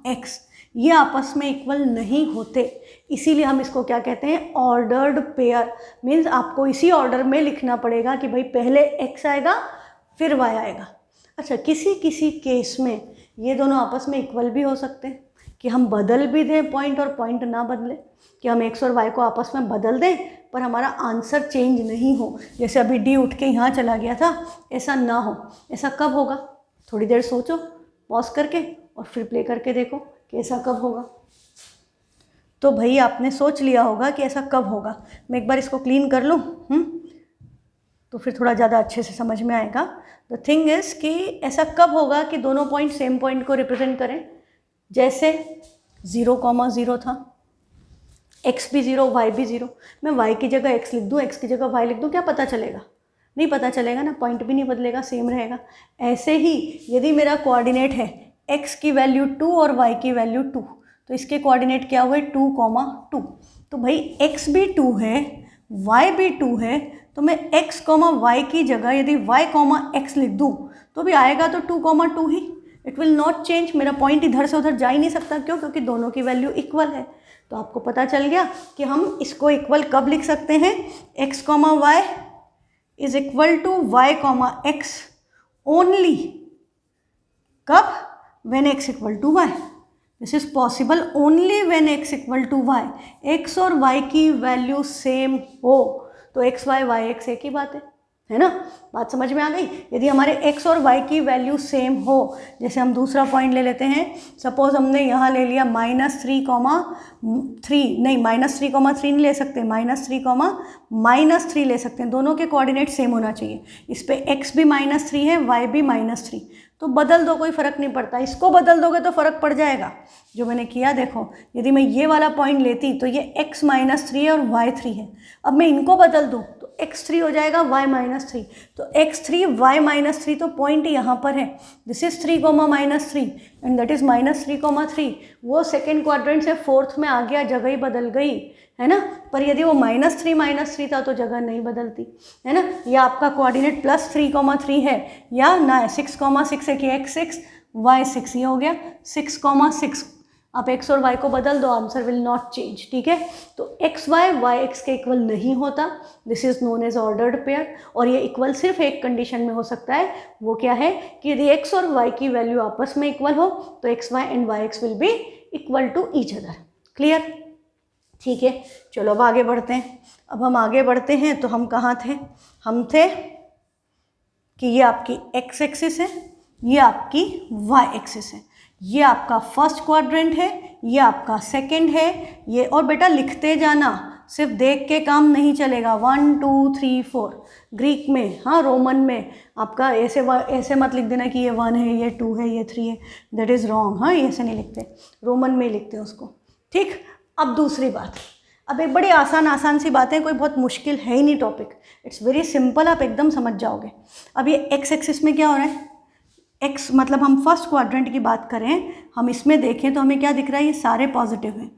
Speaker 1: x, ये आपस में इक्वल नहीं होते, इसीलिए हम इसको क्या कहते हैं, ऑर्डर्ड पेयर। मीन्स आपको इसी ऑर्डर में लिखना पड़ेगा कि भाई पहले x आएगा फिर y आएगा। अच्छा, किसी किसी केस में ये दोनों आपस में इक्वल भी हो सकते हैं, कि हम बदल भी दें पॉइंट और पॉइंट ना बदले, कि हम x और y को आपस में बदल दें पर हमारा आंसर चेंज नहीं हो। जैसे अभी D उठ के यहाँ चला गया था, ऐसा ना हो। ऐसा कब होगा, थोड़ी देर सोचो पॉज करके और फिर प्ले करके देखो कि ऐसा कब होगा। तो भाई आपने सोच लिया होगा कि ऐसा कब होगा। मैं एक बार इसको क्लीन कर लूँ, तो फिर थोड़ा ज़्यादा अच्छे से समझ में आएगा। द थिंग इज़ कि ऐसा कब होगा कि दोनों पॉइंट सेम पॉइंट को रिप्रेजेंट करें। जैसे 0,0 था, x भी 0, y भी 0, मैं y की जगह x लिख दूँ, x की जगह y लिख दूँ, क्या पता चलेगा, नहीं पता चलेगा ना, पॉइंट भी नहीं बदलेगा, सेम रहेगा। ऐसे ही यदि मेरा कोऑर्डिनेट है x की वैल्यू 2 और y की वैल्यू 2, तो इसके कोऑर्डिनेट क्या हुए 2,2। तो भाई x भी 2 है, y भी 2 है, तो मैं x, y की जगह यदि y, x लिख दूँ तो भी आएगा तो 2,2 ही, इट विल नॉट चेंज। मेरा पॉइंट इधर से उधर जा ही नहीं सकता, क्यों? क्योंकि दोनों की वैल्यू इक्वल है। तो आपको पता चल गया कि हम इसको इक्वल कब लिख सकते हैं, x, y is equal to y, x only कब, when x equal to y। This is possible only when x equal to y। x और y की वैल्यू सेम हो तो x y y x एक ही बात है ना? बात समझ में आ गई? यदि हमारे x और y की वैल्यू सेम हो, जैसे हम दूसरा पॉइंट ले लेते हैं, सपोज हमने यहाँ ले लिया -3, नहीं -3,3 नहीं ले सकते, -3,-3 ले सकते हैं, दोनों के कोऑर्डिनेट सेम होना चाहिए। इस पे x भी -3 है, y भी -3, तो बदल दो, कोई फ़र्क नहीं पड़ता। इसको बदल दोगे तो फ़र्क पड़ जाएगा, जो मैंने किया देखो। यदि मैं ये वाला पॉइंट लेती तो ये x -3 है और y 3 है, अब मैं इनको बदल दूँ तो x3 हो जाएगा y -3, तो x3 y -3, तो पॉइंट यहाँ पर है, this is 3, -3 and that is -3,3। वो सेकेंड क्वाड्रेंट से फोर्थ में आ गया, जगह ही बदल गई, है ना? पर यदि वो -3 था तो जगह नहीं बदलती, है ना? या आपका कोऑर्डिनेट +3,3 है या ना 6,6 है कि x6 y6, ये हो गया 6,6। आप x और y को बदल दो, आंसर विल नॉट चेंज, ठीक है? तो x y y x के इक्वल नहीं होता, this is known as ordered pair. और ये इक्वल सिर्फ एक कंडीशन में हो सकता है, वो क्या है कि यदि x और y की वैल्यू आपस में इक्वल हो तो x y and y x will be equal to each other. Clear? ठीक है, चलो अब आगे बढ़ते हैं। अब हम आगे बढ़ते हैं तो हम कहाँ थे? हम थे कि ये आपकी x एक्सिस है, ये आपकी y एक्सिस है, ये आपका फर्स्ट क्वाड्रेंट है, ये आपका सेकंड है, ये। और बेटा लिखते जाना, सिर्फ देख के काम नहीं चलेगा। 1 2 3 4 ग्रीक में, हाँ रोमन में आपका ऐसे मत लिख देना कि ये 1 है, ये 2 है, ये 3 है, दैट इज़ रॉन्ग। हाँ, ऐसे नहीं लिखते, रोमन में लिखते हैं उसको, ठीक। अब दूसरी बात, अब एक बड़ी आसान सी बातें, कोई बहुत मुश्किल है ही नहीं टॉपिक, इट्स वेरी सिंपल, आप एकदम समझ जाओगे। अब ये एक्स एक्सिस में क्या हो रहा है, एक्स मतलब हम फर्स्ट क्वाड्रेंट की बात करें, हम इसमें देखें तो हमें क्या दिख रहा है, ये सारे पॉजिटिव हैं।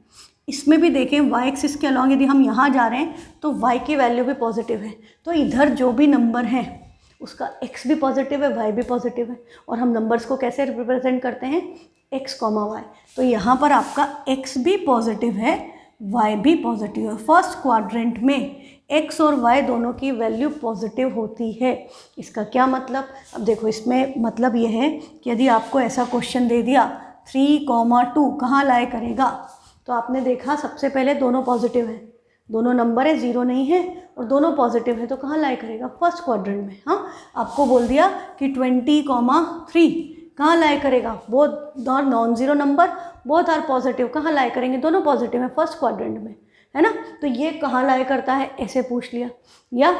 Speaker 1: इसमें भी देखें वाई एक्सिस के अलॉन्ग यदि हम यहाँ जा रहे हैं तो वाई की वैल्यू भी पॉजिटिव है, तो इधर जो भी नंबर है उसका एक्स भी पॉजिटिव है, वाई भी पॉजिटिव है। और हम नंबर्स को कैसे रिप्रेजेंट करते हैं, एक्स कॉमा वाई। तो यहाँ पर आपका एक्स भी पॉजिटिव है, वाई भी पॉजिटिव है। फर्स्ट क्वाड्रेंट में एक्स और वाई दोनों की वैल्यू पॉजिटिव होती है। इसका क्या मतलब, अब देखो इसमें मतलब ये है कि यदि आपको ऐसा क्वेश्चन दे दिया 3,2 कहाँ लाए करेगा, तो आपने देखा सबसे पहले दोनों पॉजिटिव है, दोनों नंबर है, जीरो नहीं है, और दोनों पॉजिटिव है, तो कहाँ लाए करेगा, फर्स्ट क्वाड्रेंट में। हाँ, आपको बोल दिया कि 20,3 कहाँ लाए करेगा, both are non zero number, both are positive, कहाँ लाए करेंगे, दोनों पॉजिटिव है फर्स्ट क्वाड्रेंट में, है ना। तो ये कहाँ लाए करता है, ऐसे पूछ लिया। या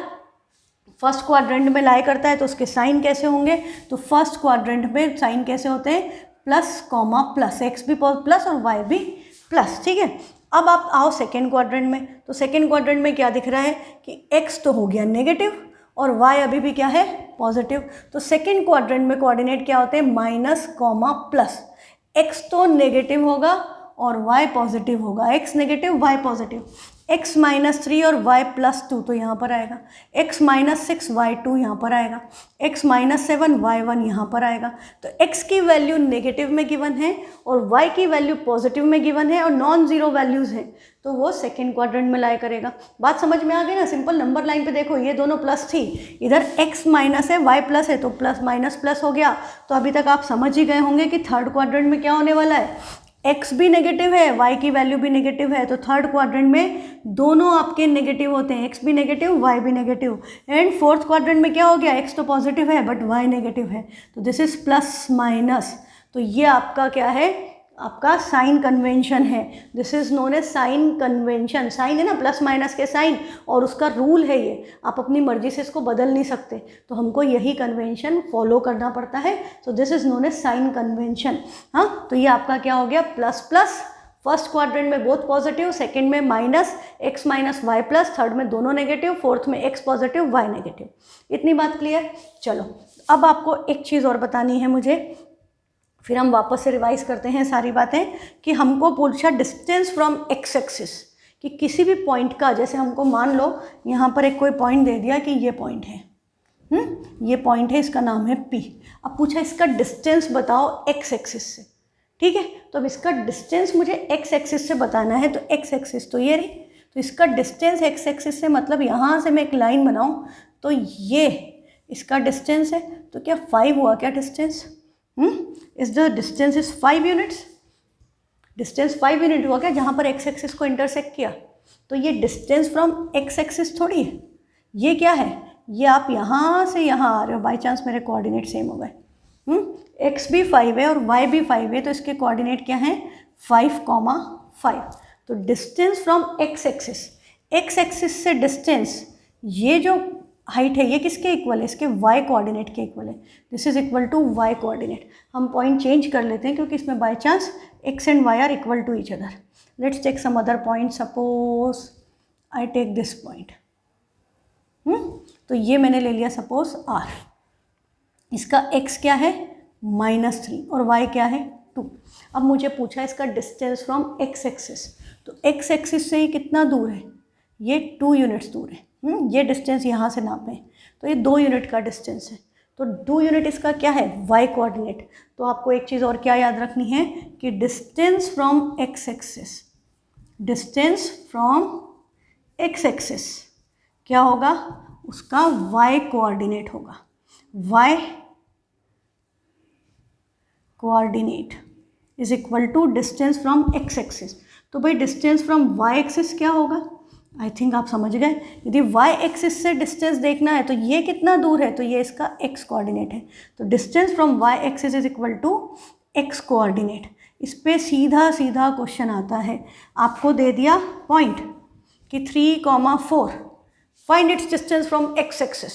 Speaker 1: फर्स्ट क्वाड्रेंट में लाए करता है तो उसके साइन कैसे होंगे, तो फर्स्ट क्वाड्रेंट में साइन कैसे होते हैं, प्लस कॉमा प्लस, एक्स भी प्लस और वाई भी प्लस, ठीक है। अब आप आओ सेकेंड क्वाड्रेंट में, तो सेकेंड क्वाड्रेंट में क्या दिख रहा है कि एक्स तो हो गया नेगेटिव और वाई अभी भी क्या है, पॉजिटिव। तो सेकेंड क्वाड्रेंट में कोऑर्डिनेट क्या होते हैं, माइनस कॉमा प्लस। एक्स तो नेगेटिव होगा और y पॉजिटिव होगा, x negative y positive, x -3 और y +2 तो यहाँ पर आएगा, x -6 y 2 यहाँ पर आएगा, x -7 y 1 यहाँ पर आएगा। तो x की वैल्यू नेगेटिव में गिवन है और y की वैल्यू पॉजिटिव में गिवन है और नॉन जीरो वैल्यूज़ हैं, तो वो सेकेंड क्वाड्रेंट में लाया करेगा। बात समझ में आ गई ना, सिंपल। नंबर लाइन पे देखो ये दोनों प्लस थी, इधर x माइनस है y प्लस है, तो प्लस माइनस प्लस हो गया। तो अभी तक आप समझ ही गए होंगे कि थर्ड क्वाड्रेंट में क्या होने वाला है, x भी नेगेटिव है, y की वैल्यू भी नेगेटिव है, तो थर्ड क्वाड्रेंट में दोनों आपके नेगेटिव होते हैं, x भी नेगेटिव y भी नेगेटिव। एंड फोर्थ क्वाड्रेंट में क्या हो गया, x तो पॉजिटिव है बट y नेगेटिव है, तो दिस इज प्लस माइनस। तो ये आपका क्या है, आपका साइन कन्वेंशन है, this is known as sign convention. Sign है ना, प्लस माइनस के साइन, और उसका रूल है ये, आप अपनी मर्जी से इसको बदल नहीं सकते, तो हमको यही कन्वेंशन फॉलो करना पड़ता है। तो this is known as sign convention. हाँ, तो ये आपका क्या हो गया, प्लस प्लस, फर्स्ट क्वाड्रेंट में बोथ पॉजिटिव, सेकंड में minus, x minus y plus, third में दोनों नेगेटिव, फोर्थ में x पॉजिटिव y नेगेटिव। इतनी बात क्लियर। चलो अब आपको एक चीज़ और बतानी है मुझे, फिर हम वापस से रिवाइज करते हैं सारी बातें। कि हमको पूछा डिस्टेंस फ्रॉम एक्स एक्सिस, कि किसी भी पॉइंट का, जैसे हमको मान लो यहाँ पर एक कोई पॉइंट दे दिया कि ये पॉइंट है, ये पॉइंट है, इसका नाम है P। अब पूछा इसका डिस्टेंस बताओ एक्स एक्सिस से, ठीक है। तो अब इसका डिस्टेंस मुझे एक्स एक्सिस से बताना है, तो एक्स एक्सिस तो ये रही, तो इसका डिस्टेंस एक्स एक्सिस से मतलब यहाँ से मैं एक लाइन बनाऊँ तो ये इसका डिस्टेंस है, तो क्या 5 हुआ क्या distance? Is the distance is 5 units, distance 5 unit हुआ क्या जहाँ पर एक्स एक्सिस को इंटरसेक्ट किया। तो ये डिस्टेंस फ्रॉम एक्स एक्सिस थोड़ी है, ये क्या है, ये आप यहाँ से यहाँ आ रहे हो, बाई चांस मेरे कोऑर्डिनेट सेम हो गए, एक्स भी 5 है और वाई भी 5 है, तो इसके कोऑर्डिनेट क्या हैं 5,5। तो डिस्टेंस फ्रॉम एक्स एक्सिस से डिस्टेंस, ये जो हाइट है ये किसके इक्वल है, इसके वाई कोऑर्डिनेट के इक्वल है, this is equal to Y coordinate. हम पॉइंट चेंज कर लेते हैं क्योंकि इसमें by chance x and y are equal to each other. Let's take some other point, suppose I take this point, तो ये मैंने ले लिया सपोज R, इसका x क्या है -3 और y क्या है 2। अब मुझे पूछा इसका डिस्टेंस फ्रॉम x एक्सिस, तो x एक्सिस से ये कितना दूर है, ये 2 यूनिट्स दूर है। ये डिस्टेंस यहाँ से नापें तो ये 2 यूनिट का डिस्टेंस है, तो 2 यूनिट इसका क्या है y कोऑर्डिनेट। तो आपको एक चीज़ और क्या याद रखनी है कि distance from x axis, distance from x axis क्या होगा, उसका y कोऑर्डिनेट होगा, y coordinate is equal to distance from x axis. तो भाई डिस्टेंस फ्रॉम y एक्सिस क्या होगा, आई थिंक आप समझ गए। यदि y एक्सिस से डिस्टेंस देखना है तो ये कितना दूर है, तो ये इसका x कोऑर्डिनेट है, तो distance from y axis is equal to x coordinate. इस पे सीधा सीधा क्वेश्चन आता है, आपको दे दिया पॉइंट कि 3,4 find its distance from x axis,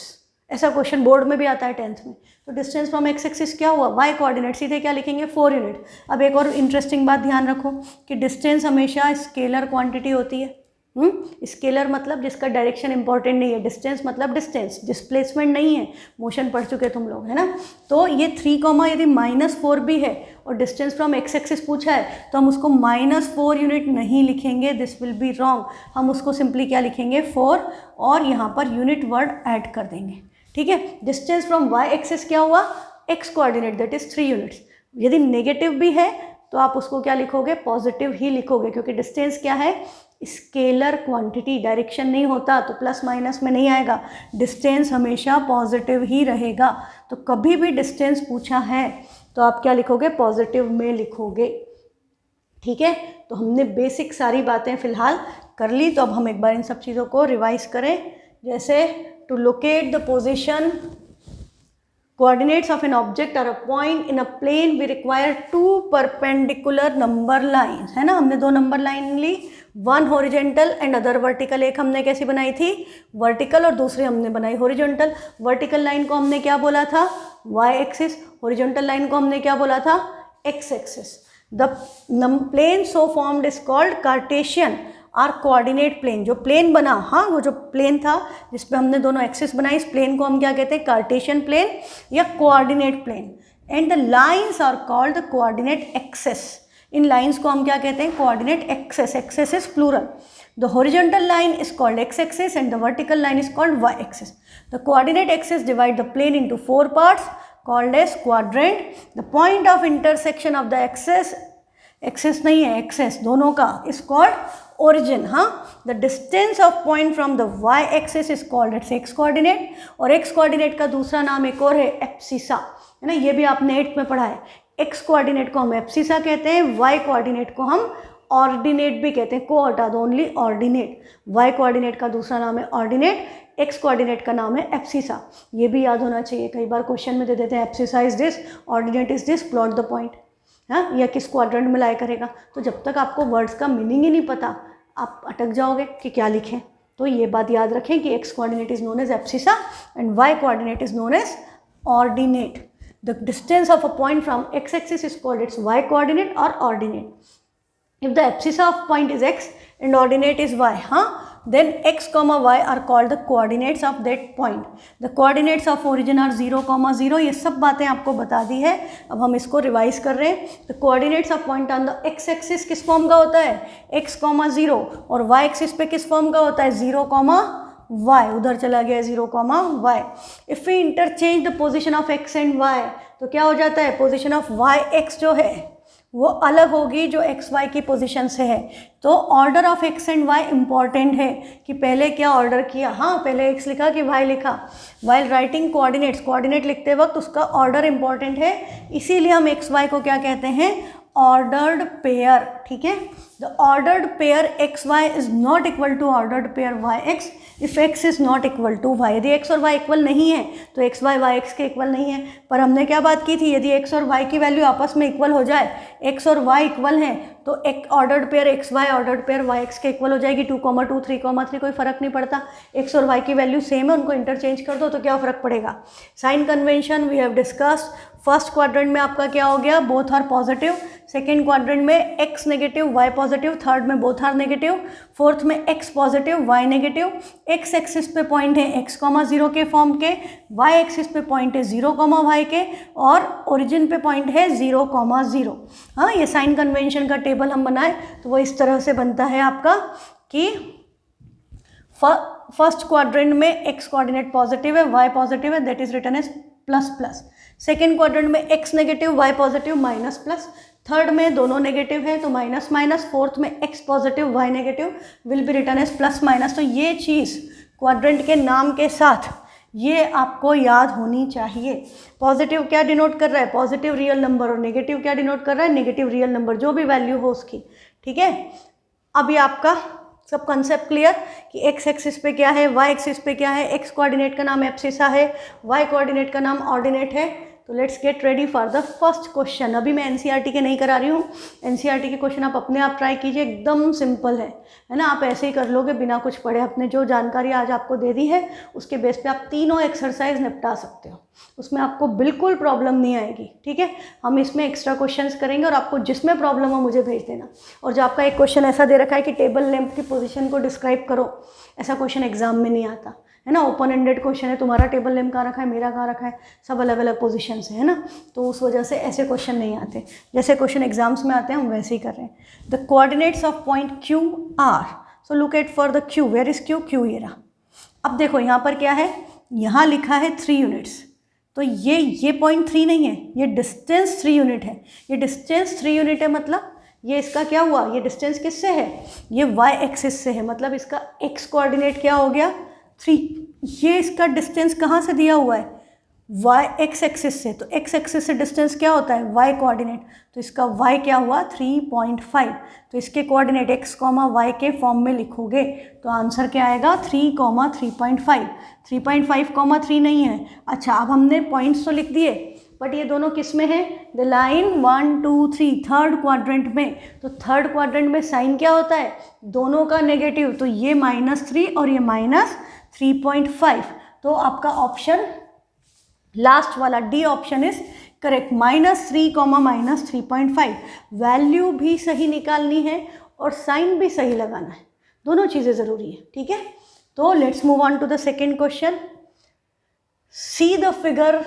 Speaker 1: ऐसा क्वेश्चन बोर्ड में भी आता है 10th में। तो डिस्टेंस फ्रॉम x एक्सिस क्या हुआ, y कोऑर्डिनेट, सीधे क्या लिखेंगे 4 यूनिट। अब एक और इंटरेस्टिंग बात ध्यान रखो कि डिस्टेंस हमेशा स्केलर क्वांटिटी होती है। स्केलर मतलब जिसका डायरेक्शन इंपॉर्टेंट नहीं है, डिस्टेंस मतलब डिस्टेंस, डिस्प्लेसमेंट नहीं है, मोशन पढ़ चुके तुम लोग है ना। तो ये 3, यदि -4 भी है और डिस्टेंस फ्रॉम x एक्सिस पूछा है तो हम उसको -4 यूनिट नहीं लिखेंगे, दिस विल बी रॉन्ग। हम उसको सिंपली क्या लिखेंगे 4 और यहाँ पर यूनिट वर्ड ऐड कर देंगे, ठीक है। डिस्टेंस फ्रॉम y एक्सिस क्या हुआ, x coordinate that is 3 units. यदि नेगेटिव भी है तो आप उसको क्या लिखोगे, पॉजिटिव ही लिखोगे, क्योंकि डिस्टेंस क्या है स्केलर क्वांटिटी, डायरेक्शन नहीं होता तो प्लस माइनस में नहीं आएगा, डिस्टेंस हमेशा पॉजिटिव ही रहेगा। तो कभी भी डिस्टेंस पूछा है तो आप क्या लिखोगे, पॉजिटिव में लिखोगे, ठीक है। तो हमने बेसिक सारी बातें फिलहाल कर ली, तो अब हम एक बार इन सब चीज़ों को रिवाइज करें। जैसे to locate the position coordinates of an object or a point in a plane we require 2 perpendicular number lines, है ना। हमने 2 नंबर लाइन ली, 1 हॉरिजेंटल एंड अदर वर्टिकल। एक हमने कैसी बनाई थी वर्टिकल और दूसरी हमने बनाई हॉरिजेंटल। वर्टिकल लाइन को हमने क्या बोला था y एक्सिस, हॉरिजेंटल लाइन को हमने क्या बोला था x axis. The plane so formed is called cartesian are coordinate plane. जो प्लेन बना, हाँ वो जो प्लेन था जिस पे हमने दोनों एक्सिस बनाई, इस प्लेन को हम क्या कहते हैं कार्टेशियन प्लेन या coordinate plane. And the lines are called the coordinate axes. इन लाइंस को हम क्या कहते हैं coordinate axes, axes is plural. The horizontal line is called X axis and the vertical line is called Y axis. The coordinate axes divide the plane into 4 parts called as quadrant. The point of intersection of the axes, axes नहीं है axes दोनों का, is called origin। हाँ, the distance of point from the y axis is called it's x coordinate, और x coordinate का दूसरा नाम एक और है एब्सिसा, है ना। ये भी आपने 8th में पढ़ा है। x कोऑर्डिनेट को हम एब्सिसा कहते हैं, y कोऑर्डिनेट को हम ऑर्डिनेट भी कहते हैं, को हटा दो ओनली ऑर्डिनेट। y कोऑर्डिनेट का दूसरा नाम है ऑर्डिनेट, x कोऑर्डिनेट का नाम है एब्सिसा। ये भी याद होना चाहिए, कई बार क्वेश्चन में दे देते हैं abscissa is this, ordinate is this, plot the point, हाँ, या किस क्वाड्रेंट में लाई करेगा। तो जब तक आपको वर्ड्स का मीनिंग ही नहीं पता आप अटक जाओगे कि क्या लिखें। तो ये बात याद रखें कि x coordinate is known as abscissa and y coordinate is known as ordinate. The distance of a point from x axis is called its y coordinate और ordinate. If the abscissa of point is x and ordinate is y, हाँ, then x, y are called the coordinates of that point. The coordinates of origin are 0, 0। ये सब बातें आपको बता दी है, अब हम इसको रिवाइज कर रहे हैं। The coordinates of point on the x axis किस फॉर्म का होता है x, 0, और y एक्सिस पे किस फॉर्म का होता है 0, वाई, उधर चला गया 0 comma Y. If we interchange the position of x and Y तो क्या हो जाता है, पोजिशन ऑफ वाई एक्स जो है वो अलग होगी जो एक्स वाई की पोजीशन से है। तो order of x and Y important है कि पहले क्या ऑर्डर किया, हाँ पहले एक्स लिखा कि वाई लिखा। वाइल राइटिंग कोऑर्डिनेट्स, कोऑर्डिनेट लिखते वक्त उसका ऑर्डर इंपॉर्टेंट है, इसीलिए हम एक्स वाई को क्या कहते हैं, ऑर्डर्ड पेयर। ठीक है, the ordered pair X Y is not equal to ordered pair Y X if X is not equal to Y. यदि एक्स और वाई इक्वल नहीं है तो एक्स वाई वाई एक्स के इक्वल नहीं है। पर हमने क्या बात की थी, यदि एक्स और वाई की वैल्यू आपस में इक्वल हो जाए, एक्स और वाई इक्वल हैं तो एक ordered pair X Y ordered pair Y X के इक्वल हो जाएगी। 2,2 3,3 कोई फर्क नहीं पड़ता, एक्स और वाई की वैल्यू सेम है, उनको इंटरचेंज कर दो तो क्या फ़र्क पड़ेगा। Sign convention we have discussed. First quadrant में आपका क्या हो गया, both are positive. Second quadrant में x negative y positive. Third में बोथ आर नेगेटिव। फोर्थ में x positive y negative. X axis पे पॉइंट है x,0 के फॉर्म के, वाई एक्सिस पे पॉइंट है 0, y के, और ओरिजिन पे पॉइंट है 0,0। हाँ, ये साइन कन्वेंशन का टेबल हम बनाए तो वो इस तरह से बनता है आपका कि फर्स्ट क्वाड्रेंट में एक्स कोऑर्डिनेट पॉजिटिव है, वाई पॉजिटिव है, that is written as plus plus. Second quadrant में x negative y positive minus plus. Third में दोनों नेगेटिव है तो माइनस माइनस। फोर्थ में x positive y negative will be written as plus minus. तो ये चीज़ quadrant के नाम के साथ ये आपको याद होनी चाहिए। पॉजिटिव क्या डिनोट कर रहा है, पॉजिटिव रियल नंबर, और नेगेटिव क्या डिनोट कर रहा है, नेगेटिव रियल नंबर, जो भी वैल्यू हो उसकी। ठीक है, अभी आपका सब कंसेप्ट क्लियर कि एक्स एक्सिस पे क्या है, वाई एक्सिस पे क्या है। एक्स कोऑर्डिनेट का नाम एब्सिसा है, वाई कोऑर्डिनेट का नाम ऑर्डिनेट है। तो let's get ready for the first question. अभी मैं एनसीईआरटी के नहीं करा रही हूँ, एनसीईआरटी के क्वेश्चन आप अपने आप ट्राई कीजिए, एकदम सिंपल है ना। आप ऐसे ही कर लोगे बिना कुछ पढ़े। अपने जो जानकारी आज आपको दे दी है उसके बेस पे आप तीनों एक्सरसाइज निपटा सकते हो, उसमें आपको बिल्कुल प्रॉब्लम नहीं आएगी। ठीक है, हम इसमें एक्स्ट्रा क्वेश्चंस करेंगे और आपको जिसमें प्रॉब्लम हो मुझे भेज देना। और जो आपका एक क्वेश्चन ऐसा दे रखा है कि टेबल लैंप की पोजीशन को डिस्क्राइब करो, ऐसा क्वेश्चन एग्जाम में नहीं आता है ना। ओपन एंडेड क्वेश्चन है, तुम्हारा टेबल लैंप कहाँ रखा है, मेरा कहाँ रखा है, सब अलग अलग पोजीशन से है ना। तो उस वजह से ऐसे क्वेश्चन नहीं आते, जैसे क्वेश्चन एग्जाम्स में आते हैं हम वैसे ही कर रहे हैं। The coordinates of point Q are, so look at for the Q, where is Q, Q ये रहा। अब देखो यहाँ पर क्या है, यहाँ लिखा है 3 यूनिट्स, तो ये पॉइंट 3 नहीं है, ये डिस्टेंस 3 यूनिट है। ये डिस्टेंस 3 यूनिट है, मतलब ये इसका क्या हुआ, ये डिस्टेंस किससे है, ये वाई एक्सिस से है, मतलब इसका एक्स कोऑर्डिनेट क्या हो गया 3। ये इसका डिस्टेंस कहाँ से दिया हुआ है, वाई एक्स एक्सिस से। तो एक्स एक्सिस से डिस्टेंस क्या होता है, वाई कोऑर्डिनेट, तो इसका वाई क्या हुआ 3.5। तो इसके कोऑर्डिनेट एक्स कॉमा वाई के फॉर्म में लिखोगे तो आंसर क्या आएगा 3,3.5। 3.5,3 नहीं है। अच्छा, अब हमने पॉइंट्स तो लिख दिए, बट ये दोनों किस में है, द लाइन 1 2 3 थर्ड क्वाड्रेंट में। तो थर्ड क्वाड्रेंट में साइन क्या होता है, दोनों का नेगेटिव, तो ये -3 और ये -3.5। तो आपका ऑप्शन लास्ट वाला D option is correct, -3, -3.5। Value भी सही निकालनी है और साइन भी सही लगाना है, दोनों चीज़ें ज़रूरी है। ठीक है, तो let's move on to the second question. See the figure,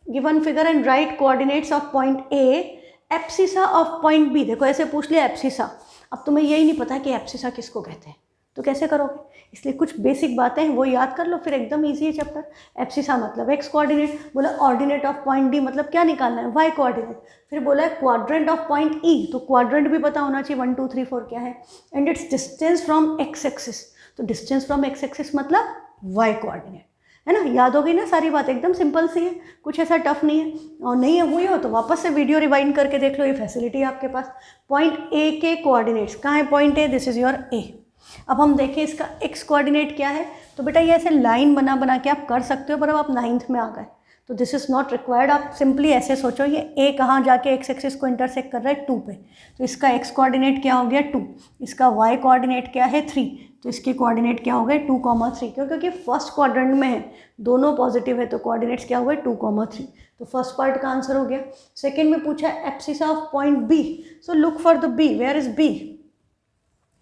Speaker 1: given figure and write coordinates of point A, abscissa of point B. देखो ऐसे पूछ लिया एब्सिसा, अब तुम्हें यही नहीं पता कि एब्सिसा किसको कहते हैं, तो कैसे करोगे, इसलिए कुछ बेसिक बातें हैं वो याद कर लो, फिर एकदम इजी है चैप्टर। एब्सिसा मतलब एक्स कोऑर्डिनेट, बोला ऑर्डिनेट ऑफ पॉइंट डी मतलब क्या निकालना है, वाई कोऑर्डिनेट। फिर बोला है क्वाड्रेंट ऑफ पॉइंट ई, तो क्वाड्रेंट भी पता होना चाहिए 1 2 3 4 क्या है, and its distance from x axis. तो डिस्टेंस फ्रॉम एक्स एक्सिस मतलब वाई कोऑर्डिनेट, है ना। याद हो गई ना सारी बात, एकदम सिंपल सी है, कुछ ऐसा टफ नहीं है। और नहीं है हुई हो तो वापस से वीडियो रिवाइंड करके देख लो, ये फैसिलिटी है आपके पास। पॉइंट ए के कोऑर्डिनेट्स कहाँ है, point A, this is your A. अब हम देखें इसका एक्स कोऑर्डिनेट क्या है, तो बेटा ये ऐसे लाइन बना बना के आप कर सकते हो, पर अब आप 9th में आ गए तो दिस इज़ नॉट रिक्वायर्ड। आप सिंपली ऐसे सोचो, ये ए कहाँ जाके एक्स एक्सिस को इंटरसेक्ट कर रहा है 2 पे, तो इसका एक्स कोऑर्डिनेट क्या हो गया 2, इसका वाई कोऑर्डिनेट क्या है 3, तो इसके कोऑर्डिनेट क्या हो गए 2,3। क्योंकि फर्स्ट क्वाड्रेंट में है, दोनों पॉजिटिव है, तो कोऑर्डिनेट्स क्या हुए 2,3। तो फर्स्ट पार्ट का आंसर हो गया। सेकेंड में पूछा abscissa of point B, so look for the B, where is B,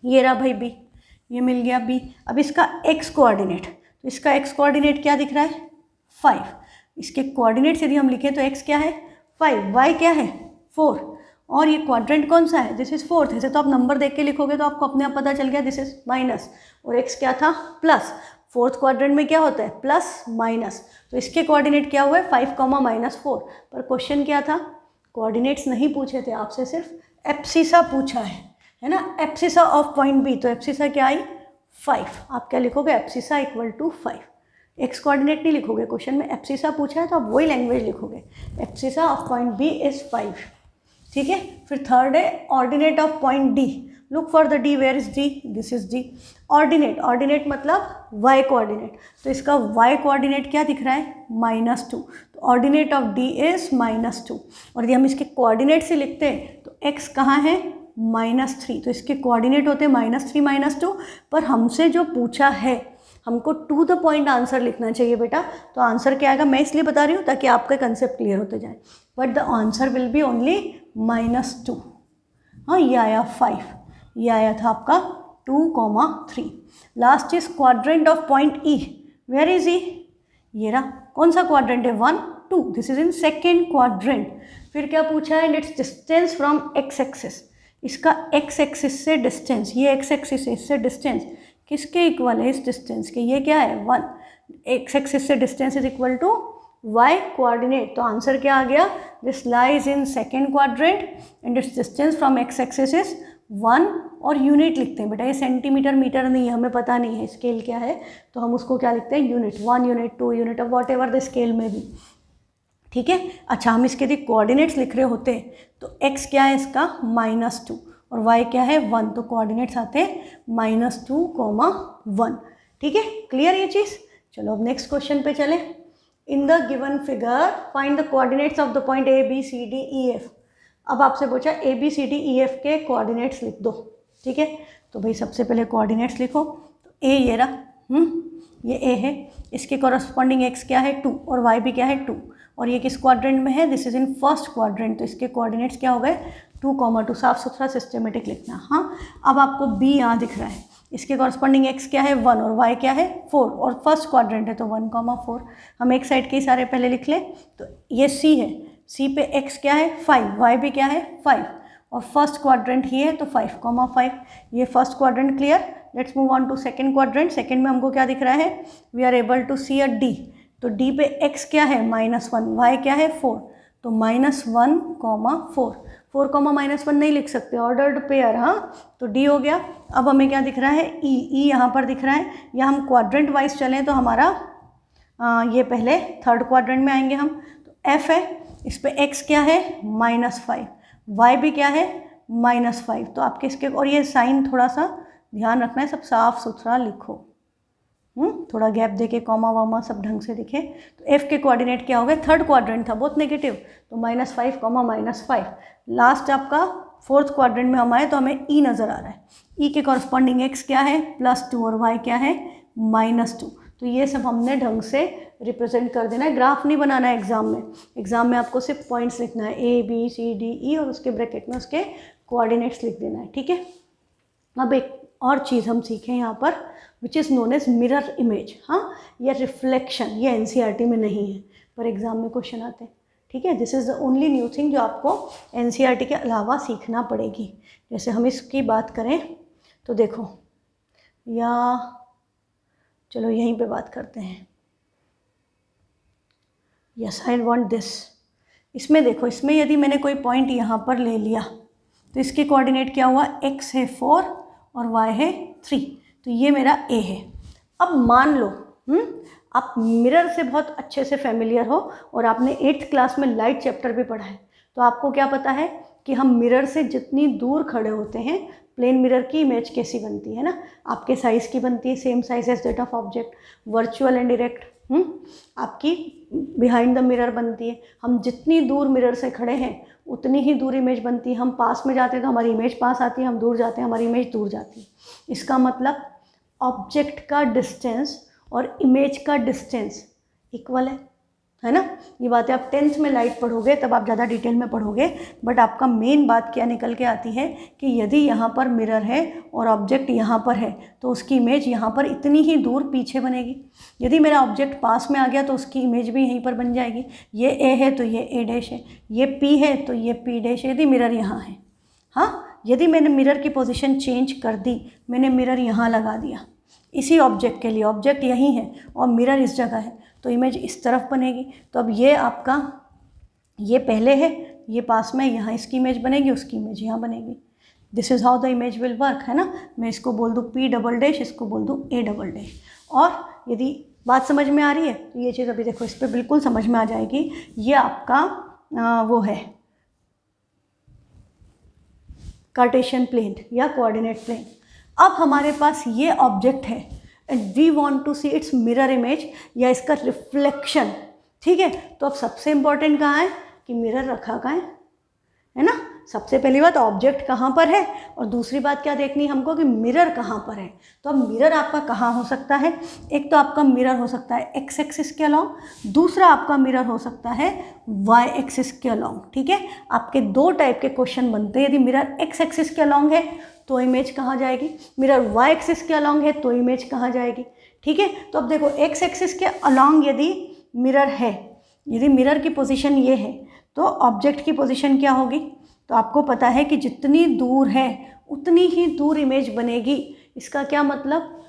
Speaker 1: ये रहा भाई बी, ये मिल गया बी। अब इसका एक्स कोऑर्डिनेट, तो इसका एक्स कोऑर्डिनेट क्या दिख रहा है 5, इसके कोऑर्डिनेट्स यदि हम लिखें तो एक्स क्या है 5, वाई क्या है 4, और ये क्वाड्रेंट कौन सा है, दिस इज 4th। ऐसे तो आप नंबर देख के लिखोगे तो आपको अपने आप पता चल गया दिस इज माइनस, और एक्स क्या था प्लस। फोर्थ क्वाड्रेंट में क्या होता है प्लस माइनस, तो इसके कोऑर्डिनेट क्या हुए 5, -4। पर क्वेश्चन क्या था, कोऑर्डिनेट्स नहीं पूछे थे आपसे, सिर्फ एब्सिसा पूछा है ना, एब्सिसा ऑफ पॉइंट बी। तो एब्सिसा क्या आई 5। आप क्या लिखोगे abscissa equal to 5। X coordinate नहीं लिखोगे, क्वेश्चन में एब्सिसा पूछा है तो आप वही लैंग्वेज लिखोगे, abscissa of point B is 5। ठीक है, फिर थर्ड है ordinate of point D. Look for the D, where is D, this is D. Ordinate, ordinate मतलब वाई कोऑर्डिनेट, तो इसका वाई कोऑर्डिनेट क्या दिख रहा है -2, तो ऑर्डिनेट ऑफ डी इज -2। और यदि हम इसके कोऑर्डिनेट से लिखते हैं तो x कहाँ है -3, तो इसके कोऑर्डिनेट होते हैं -3 -2। पर हमसे जो पूछा है, हमको टू द पॉइंट आंसर लिखना चाहिए बेटा, तो आंसर क्या आएगा, मैं इसलिए बता रही हूँ ताकि आपका कंसेप्ट क्लियर होते जाए, but the answer will be only -2। हाँ, ये आया 5, ये आया था आपका 2, 3। Last is quadrant of point E, where is E, ये रहा। कौन सा क्वाड्रेंट है 1, 2, this is in second quadrant. फिर क्या पूछा है, its distance from x axis, इसका एक्स एक्सिस से डिस्टेंस, ये एक्स एक्सिस है, इससे डिस्टेंस किसके इक्वल है, इस डिस्टेंस के, ये क्या है 1। एक्स एक्सिस से distance is equal to Y coordinate, तो आंसर क्या आ गया, this lies in second quadrant and its distance from x axis is 1। और यूनिट लिखते हैं बेटा, ये सेंटीमीटर मीटर नहीं है, हमें पता नहीं है स्केल क्या है, तो हम उसको क्या लिखते हैं unit, 1 unit 2 unit of what ever the scale में भी। ठीक है, अच्छा हम इसके यदि कोऑर्डिनेट्स लिख रहे होते तो x क्या है इसका -2 और y क्या है 1, तो कोऑर्डिनेट्स आते हैं -2, 1। ठीक है, क्लियर ये चीज़। चलो अब नेक्स्ट क्वेश्चन पे चलें। In the given figure find the coordinates of the point ABCDEF। अब आपसे पूछा ABCDEF के कोऑर्डिनेट्स लिख दो। ठीक है, तो भाई सबसे पहले कोऑर्डिनेट्स लिखो, तो A ये रहा, ये A है, इसके कॉरस्पॉन्डिंग x क्या है 2 और y भी क्या है 2, और ये किस क्वाड्रेंट में है, this is in first quadrant, तो इसके कोऑर्डिनेट्स क्या हो गए 2, 2, साफ सुथरा सिस्टमेटिक लिखना। हाँ, अब आपको B यहाँ दिख रहा है, इसके कॉरस्पॉन्डिंग x क्या है 1 और y क्या है 4, और फर्स्ट क्वाड्रेंट है तो 1, 4। हम एक साइड के ही सारे पहले लिख लें, तो ये C है, C पे x क्या है 5, y भी क्या है 5, और फर्स्ट क्वाड्रेंट ही है तो 5, 5। ये first quadrant clear. Let's move on to second quadrant. Second में हमको क्या दिख रहा है, we are able to see a D, तो D पे x क्या है -1, y क्या है 4, तो -1, 4। 4, -1 नहीं लिख सकते, ऑर्डर्ड पेयर। हाँ, तो D हो गया। अब हमें क्या दिख रहा है E यहाँ पर दिख रहा है, या हम क्वाड्रेंट वाइज चलें तो हमारा ये पहले थर्ड क्वाड्रेंट में आएंगे हम, तो F है, इस पे x क्या है -5, y भी क्या है -5, तो आपके इसके, और ये साइन थोड़ा सा ध्यान रखना है, सब साफ सुथरा लिखो, थोड़ा गैप देके कॉमा वामा सब ढंग से दिखे। तो F के कोऑर्डिनेट क्या हो गए, थर्ड क्वाड्रेंट था बहुत नेगेटिव, तो -5, -5। लास्ट आपका फोर्थ क्वाड्रेंट में हम आए तो हमें E नज़र आ रहा है, E के कॉरस्पॉन्डिंग x क्या है +2 और y क्या है -2। तो ये सब हमने ढंग से रिप्रेजेंट कर देना है, ग्राफ नहीं बनाना है एग्जाम में। एग्जाम में आपको सिर्फ पॉइंट्स लिखना है ABCDE और उसके ब्रैकेट में उसके कोऑर्डिनेट्स लिख देना है। ठीक है, अब एक और चीज़ हम सीखें यहाँ पर, which is known as mirror image. हाँ, या रिफ्लेक्शन, ये NCERT में नहीं है पर एग्जाम में क्वेश्चन आते हैं। ठीक है, this is the only new thing जो आपको NCERT के अलावा सीखना पड़ेगी। जैसे हम इसकी बात करें तो देखो, या चलो यहीं पे बात करते हैं, यस आई वांट दिस। इसमें देखो, इसमें यदि मैंने कोई पॉइंट यहाँ पर ले लिया तो इसके कोऑर्डिनेट क्या हुआ, x है 4 और y है 3, तो ये मेरा A है। अब मान लो आप मिरर से बहुत अच्छे से फेमिलियर हो और आपने 8th क्लास में लाइट चैप्टर भी पढ़ा है, तो आपको क्या पता है कि हम मिरर से जितनी दूर खड़े होते हैं, प्लेन मिरर की इमेज कैसी बनती है ना, आपके साइज़ की बनती है, same size as that of object, virtual and direct. आपकी बिहाइंड द मिरर बनती है। हम जितनी दूर मिरर से खड़े हैं उतनी ही दूर इमेज बनती है। हम पास में जाते हैं तो हमारी इमेज पास आती है, हम दूर जाते हैं हमारी इमेज दूर जाती है। इसका मतलब ऑब्जेक्ट का डिस्टेंस और इमेज का डिस्टेंस इक्वल है ना। ये बातें आप 10th में लाइट पढ़ोगे तब आप ज़्यादा डिटेल में पढ़ोगे, बट आपका मेन बात क्या निकल के आती है कि यदि यहाँ पर मिरर है और ऑब्जेक्ट यहाँ पर है तो उसकी इमेज यहाँ पर इतनी ही दूर पीछे बनेगी। यदि मेरा ऑब्जेक्ट पास में आ गया तो उसकी इमेज भी यहीं पर बन जाएगी। ये ए है तो ये ए डैश है, ये पी है तो ये पी डैश है, यदि मिरर यहाँ है। हाँ, यदि मैंने मिरर की पोजीशन चेंज कर दी, मैंने मिरर यहाँ लगा दिया, इसी ऑब्जेक्ट के लिए, ऑब्जेक्ट यहीं है और मिरर इस जगह है, तो इमेज इस तरफ बनेगी। तो अब ये आपका, ये पहले है, ये पास में, यहाँ इसकी इमेज बनेगी, उसकी इमेज यहाँ बनेगी। This is how the image will work, है ना। मैं इसको बोल दूँ P डबल डैश, इसको बोल दूँ A डबल डैश। और यदि बात समझ में आ रही है तो ये चीज़ अभी देखो इस पर बिल्कुल समझ में आ जाएगी। ये आपका वो है कार्टेशियन प्लेन या कोऑर्डिनेट प्लेन। अब हमारे पास ये ऑब्जेक्ट है and we want to see its mirror image या इसका रिफ्लेक्शन, ठीक है। तो अब सबसे इम्पॉर्टेंट कहाँ है कि मिरर रखा कहाँ है ना। सबसे पहली बात ऑब्जेक्ट कहाँ पर है और दूसरी बात क्या देखनी हमको कि मिरर कहाँ पर है। तो अब मिरर आपका कहाँ हो सकता है, एक तो आपका मिरर हो सकता है एक्स एक्सिस के अलोंग, दूसरा आपका मिरर हो सकता है वाई एक्सिस के अलोंग, ठीक है। आपके दो टाइप के क्वेश्चन बनते हैं। यदि मिरर एक्स एक्सिस के अलोंग है तो इमेज कहाँ जाएगी, मिरर वाई एक्सिस के अलोंग है तो इमेज कहाँ जाएगी, ठीक है। तो अब देखो एक्स एक्सिस के अलोंग यदि मिरर है, यदि मिरर की पोजीशन ये है तो ऑब्जेक्ट की पोजीशन क्या होगी, तो आपको पता है कि जितनी दूर है उतनी ही दूर इमेज बनेगी। इसका क्या मतलब,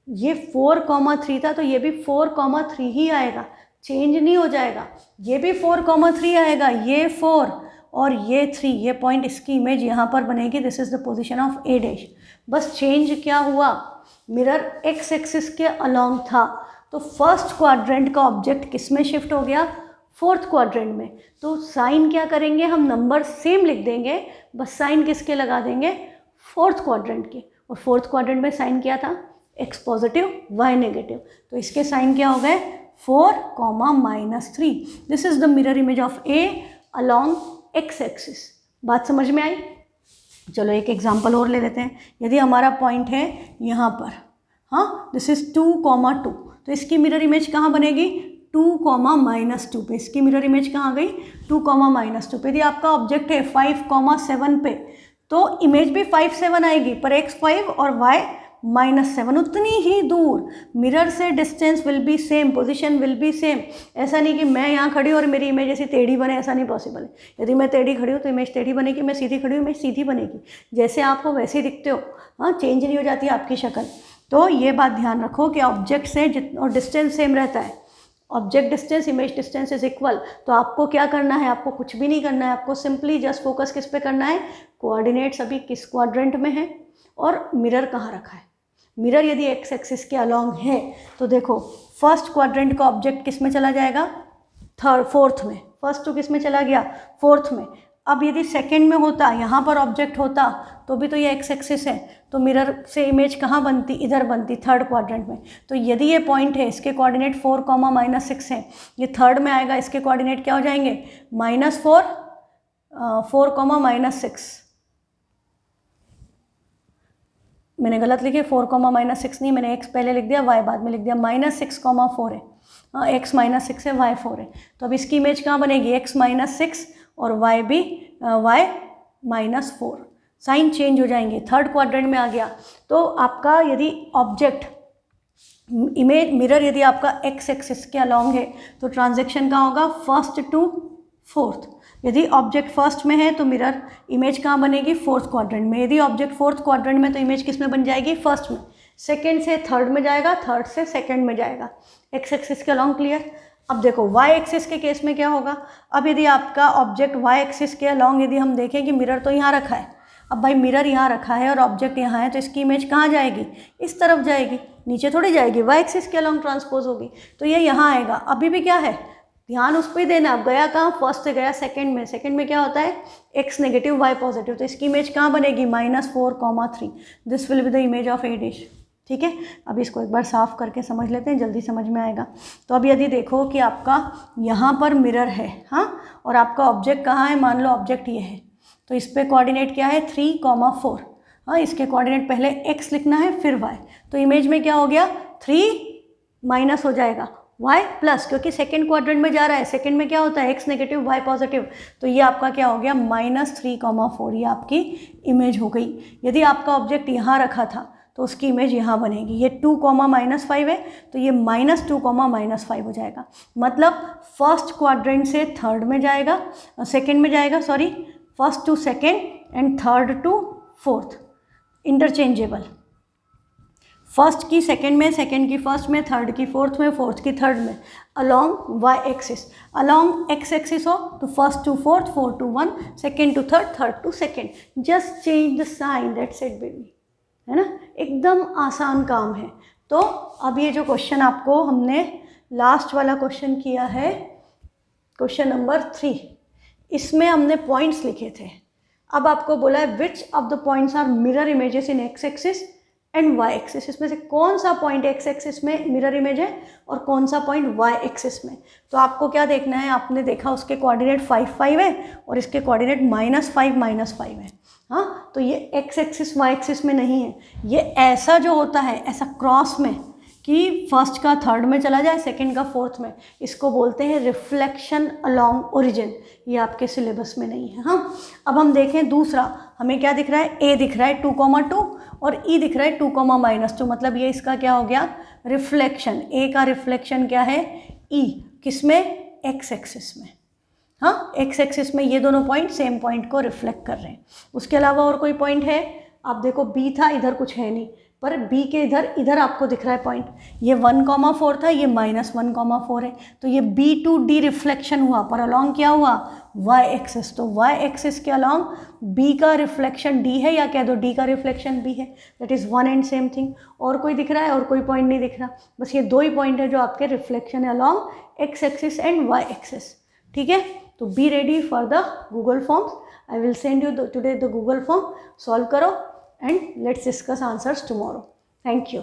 Speaker 1: ये 4,3 था तो ये भी 4,3 ही आएगा, चेंज नहीं हो जाएगा। ये भी 4,3 आएगा, ये 4 और ये 3, ये पॉइंट, इसकी इमेज यहाँ पर बनेगी। This is the position of A dash. बस चेंज क्या हुआ, मिरर एक्स एक्सिस के अलोंग था तो फर्स्ट क्वाड्रेंट का ऑब्जेक्ट किस में शिफ्ट हो गया, फोर्थ क्वाड्रेंट में। तो साइन क्या करेंगे हम, नंबर सेम लिख देंगे, बस साइन किसके लगा देंगे, फोर्थ क्वाड्रेंट के। और फोर्थ क्वाड्रेंट में साइन क्या था, एक्स पॉजिटिव वाई नेगेटिव, तो इसके साइन क्या हो गए 4,-3। This is the mirror image of A along x axis. बात समझ में आई। चलो एक एग्जांपल और ले लेते हैं। यदि हमारा पॉइंट है यहाँ पर, हाँ, दिस इज 2,2, तो इसकी मिरर इमेज कहाँ बनेगी 2,-2 पे। इसकी मिरर इमेज कहाँ गई 2,-2 पे। यदि आपका ऑब्जेक्ट है 5,7 पे तो इमेज भी 5,7 आएगी, पर x5 और y-7 उतनी ही दूर। मिरर से distance will be same, position will be same. ऐसा नहीं कि मैं यहाँ खड़ी और मेरी इमेज ऐसी टेढ़ी बने, ऐसा नहीं पॉसिबल है। यदि मैं टेढ़ी खड़ी हूँ तो इमेज टेढ़ी बनेगी, मैं सीधी खड़ी हूँ इमेज सीधी बनेगी। जैसे आप हो वैसे ही दिखते हो, हाँ, चेंज नहीं हो जाती आपकी शक्ल। तो ये बात ध्यान रखो कि ऑब्जेक्ट से और डिस्टेंस सेम रहता है, object distance image distance is equal. तो आपको क्या करना है, आपको कुछ भी नहीं करना है, आपको सिंपली जस्ट फोकस किस पे करना है, कोऑर्डिनेट्स अभी किस क्वाड्रेंट में है और मिरर कहाँ रखा है। मिरर यदि एक्स एक्सिस के अलोंग है तो देखो फर्स्ट क्वाड्रेंट का ऑब्जेक्ट किस में चला जाएगा, फोर्थ में। फर्स्ट टू किस में चला गया, फोर्थ में। अब यदि सेकंड में होता, यहाँ पर ऑब्जेक्ट होता तो भी तो ये एक्स एक्सिस है, तो मिरर से इमेज कहाँ बनती, इधर बनती, थर्ड क्वाड्रेंट में। तो यदि ये पॉइंट है, इसके कोऑर्डिनेट 4,-6 है, ये थर्ड में आएगा, इसके कोऑर्डिनेट क्या हो जाएंगे -4, 4,-6। मैंने गलत लिखे, 4,-6 नहीं, मैंने x पहले लिख दिया, y बाद में लिख दिया। -6,4 है, x -6 है, y 4 है। तो अब इसकी इमेज कहाँ बनेगी, x -6 और y भी y-4। साइन चेंज हो जाएंगे, थर्ड क्वाड्रेंट में आ गया। तो आपका यदि ऑब्जेक्ट इमेज मिरर यदि आपका एक्स एक्सिस के अलोंग है तो ट्रांजैक्शन कहाँ होगा, फर्स्ट टू फोर्थ। यदि ऑब्जेक्ट फर्स्ट में है तो मिरर इमेज कहाँ बनेगी, फोर्थ क्वाड्रेंट में। यदि ऑब्जेक्ट फोर्थ क्वाड्रेंट में तो इमेज किस में बन जाएगी, फर्स्ट में। सेकंड से थर्ड में जाएगा, थर्ड से सेकंड में जाएगा, एक्स एक्सिस के अलोंग। क्लियर। अब देखो वाई एक्सिस के केस में क्या होगा। अब यदि आपका ऑब्जेक्ट वाई एक्सिस के अलोंग, यदि हम देखें कि मिरर तो यहाँ रखा है, अब भाई मिरर यहाँ रखा है और ऑब्जेक्ट यहाँ है, तो इसकी इमेज कहाँ जाएगी, इस तरफ जाएगी, नीचे थोड़ी जाएगी, वाई एक्सिस के अलोंग ट्रांसपोज होगी, तो ये यहाँ आएगा। अभी भी क्या है, ध्यान उस पर ही देना। अब गया कहाँ, फर्स्ट से गया सेकंड में। सेकंड में क्या होता है, एक्स नेगेटिव वाई पॉजिटिव, तो इसकी इमेज कहाँ बनेगी, -4,3। This will be the image of A dash. ठीक है। अब इसको एक बार साफ करके समझ लेते हैं, जल्दी समझ में आएगा। तो अब यदि देखो कि आपका यहाँ पर मिरर है, हाँ, और आपका ऑब्जेक्ट कहाँ है, मान लो ऑब्जेक्ट ये है, तो इस पर कोऑर्डिनेट क्या है 3,4। हाँ, इसके कोऑर्डिनेट पहले x लिखना है फिर y। तो इमेज में क्या हो गया, 3 माइनस हो जाएगा y प्लस, क्योंकि सेकंड क्वाड्रेंट में जा रहा है। सेकंड में क्या होता है, x नेगेटिव y पॉजिटिव, तो ये आपका क्या हो गया -3,4। ये आपकी इमेज हो गई। यदि आपका ऑब्जेक्ट यहाँ रखा था तो उसकी इमेज यहाँ बनेगी। ये 2,-5 है तो ये -2,-5 हो जाएगा। मतलब फर्स्ट क्वाड्रेंट से थर्ड में जाएगा, सेकेंड में जाएगा, sorry, first to second and third to fourth, interchangeable. First की सेकंड में, सेकंड की फर्स्ट में, थर्ड की फोर्थ में, फोर्थ की थर्ड में, along Y axis. Along x axis हो तो first to fourth, fourth to one, second to third, third to second. Just change the sign, that's it baby, है ना। एकदम आसान काम है। तो अब ये जो क्वेश्चन आपको हमने लास्ट वाला क्वेश्चन किया है, क्वेश्चन नंबर 3, इसमें हमने पॉइंट्स लिखे थे। अब आपको बोला है which of the points are mirror images in X axis and Y axis. इसमें से कौन सा पॉइंट एक्स एक्सिस में मिरर इमेज है और कौन सा पॉइंट वाई एक्सिस में। तो आपको क्या देखना है, आपने देखा उसके कोऑर्डिनेट 5 5 है और इसके कोऑर्डिनेट -5 -5 है। हाँ, तो ये एक्स एक्सिस वाई एक्सिस में नहीं है। ये ऐसा जो होता है, ऐसा क्रॉस में कि फर्स्ट का थर्ड में चला जाए, सेकंड का फोर्थ में, इसको बोलते हैं रिफ्लेक्शन अलोंग ओरिजिन। ये आपके सिलेबस में नहीं है। हाँ, अब हम देखें दूसरा, हमें क्या दिख रहा है, ए दिख रहा है 2,2 और ई दिख रहा है 2,-2, मतलब ये इसका क्या हो गया, रिफ्लेक्शन। ए का रिफ्लेक्शन क्या है, ई, किसमें, एक्स एक्सिस में। हाँ, एक्स एक्सिस में ये दोनों पॉइंट सेम पॉइंट को रिफ्लेक्ट कर रहे हैं। उसके अलावा और कोई पॉइंट है, आप देखो बी था, इधर कुछ है नहीं, पर बी के इधर आपको दिख रहा है पॉइंट, ये 1,4 था, ये -1,4 है, तो ये बी टू डी रिफ्लेक्शन हुआ, पर अलॉन्ग क्या हुआ, वाई एक्सिस। तो वाई एक्सिस के अलॉन्ग बी का रिफ्लेक्शन डी है, या कह दो डी का रिफ्लेक्शन बी है, that is one and same thing. और कोई दिख रहा है, और कोई पॉइंट नहीं दिख रहा, बस ये 2 ही पॉइंट है जो आपके रिफ्लेक्शन है along x axis and Y axis. ठीक है, तो be ready for the Google forms. I will send you today the Google form, solve करो and let's discuss answers tomorrow. Thank you.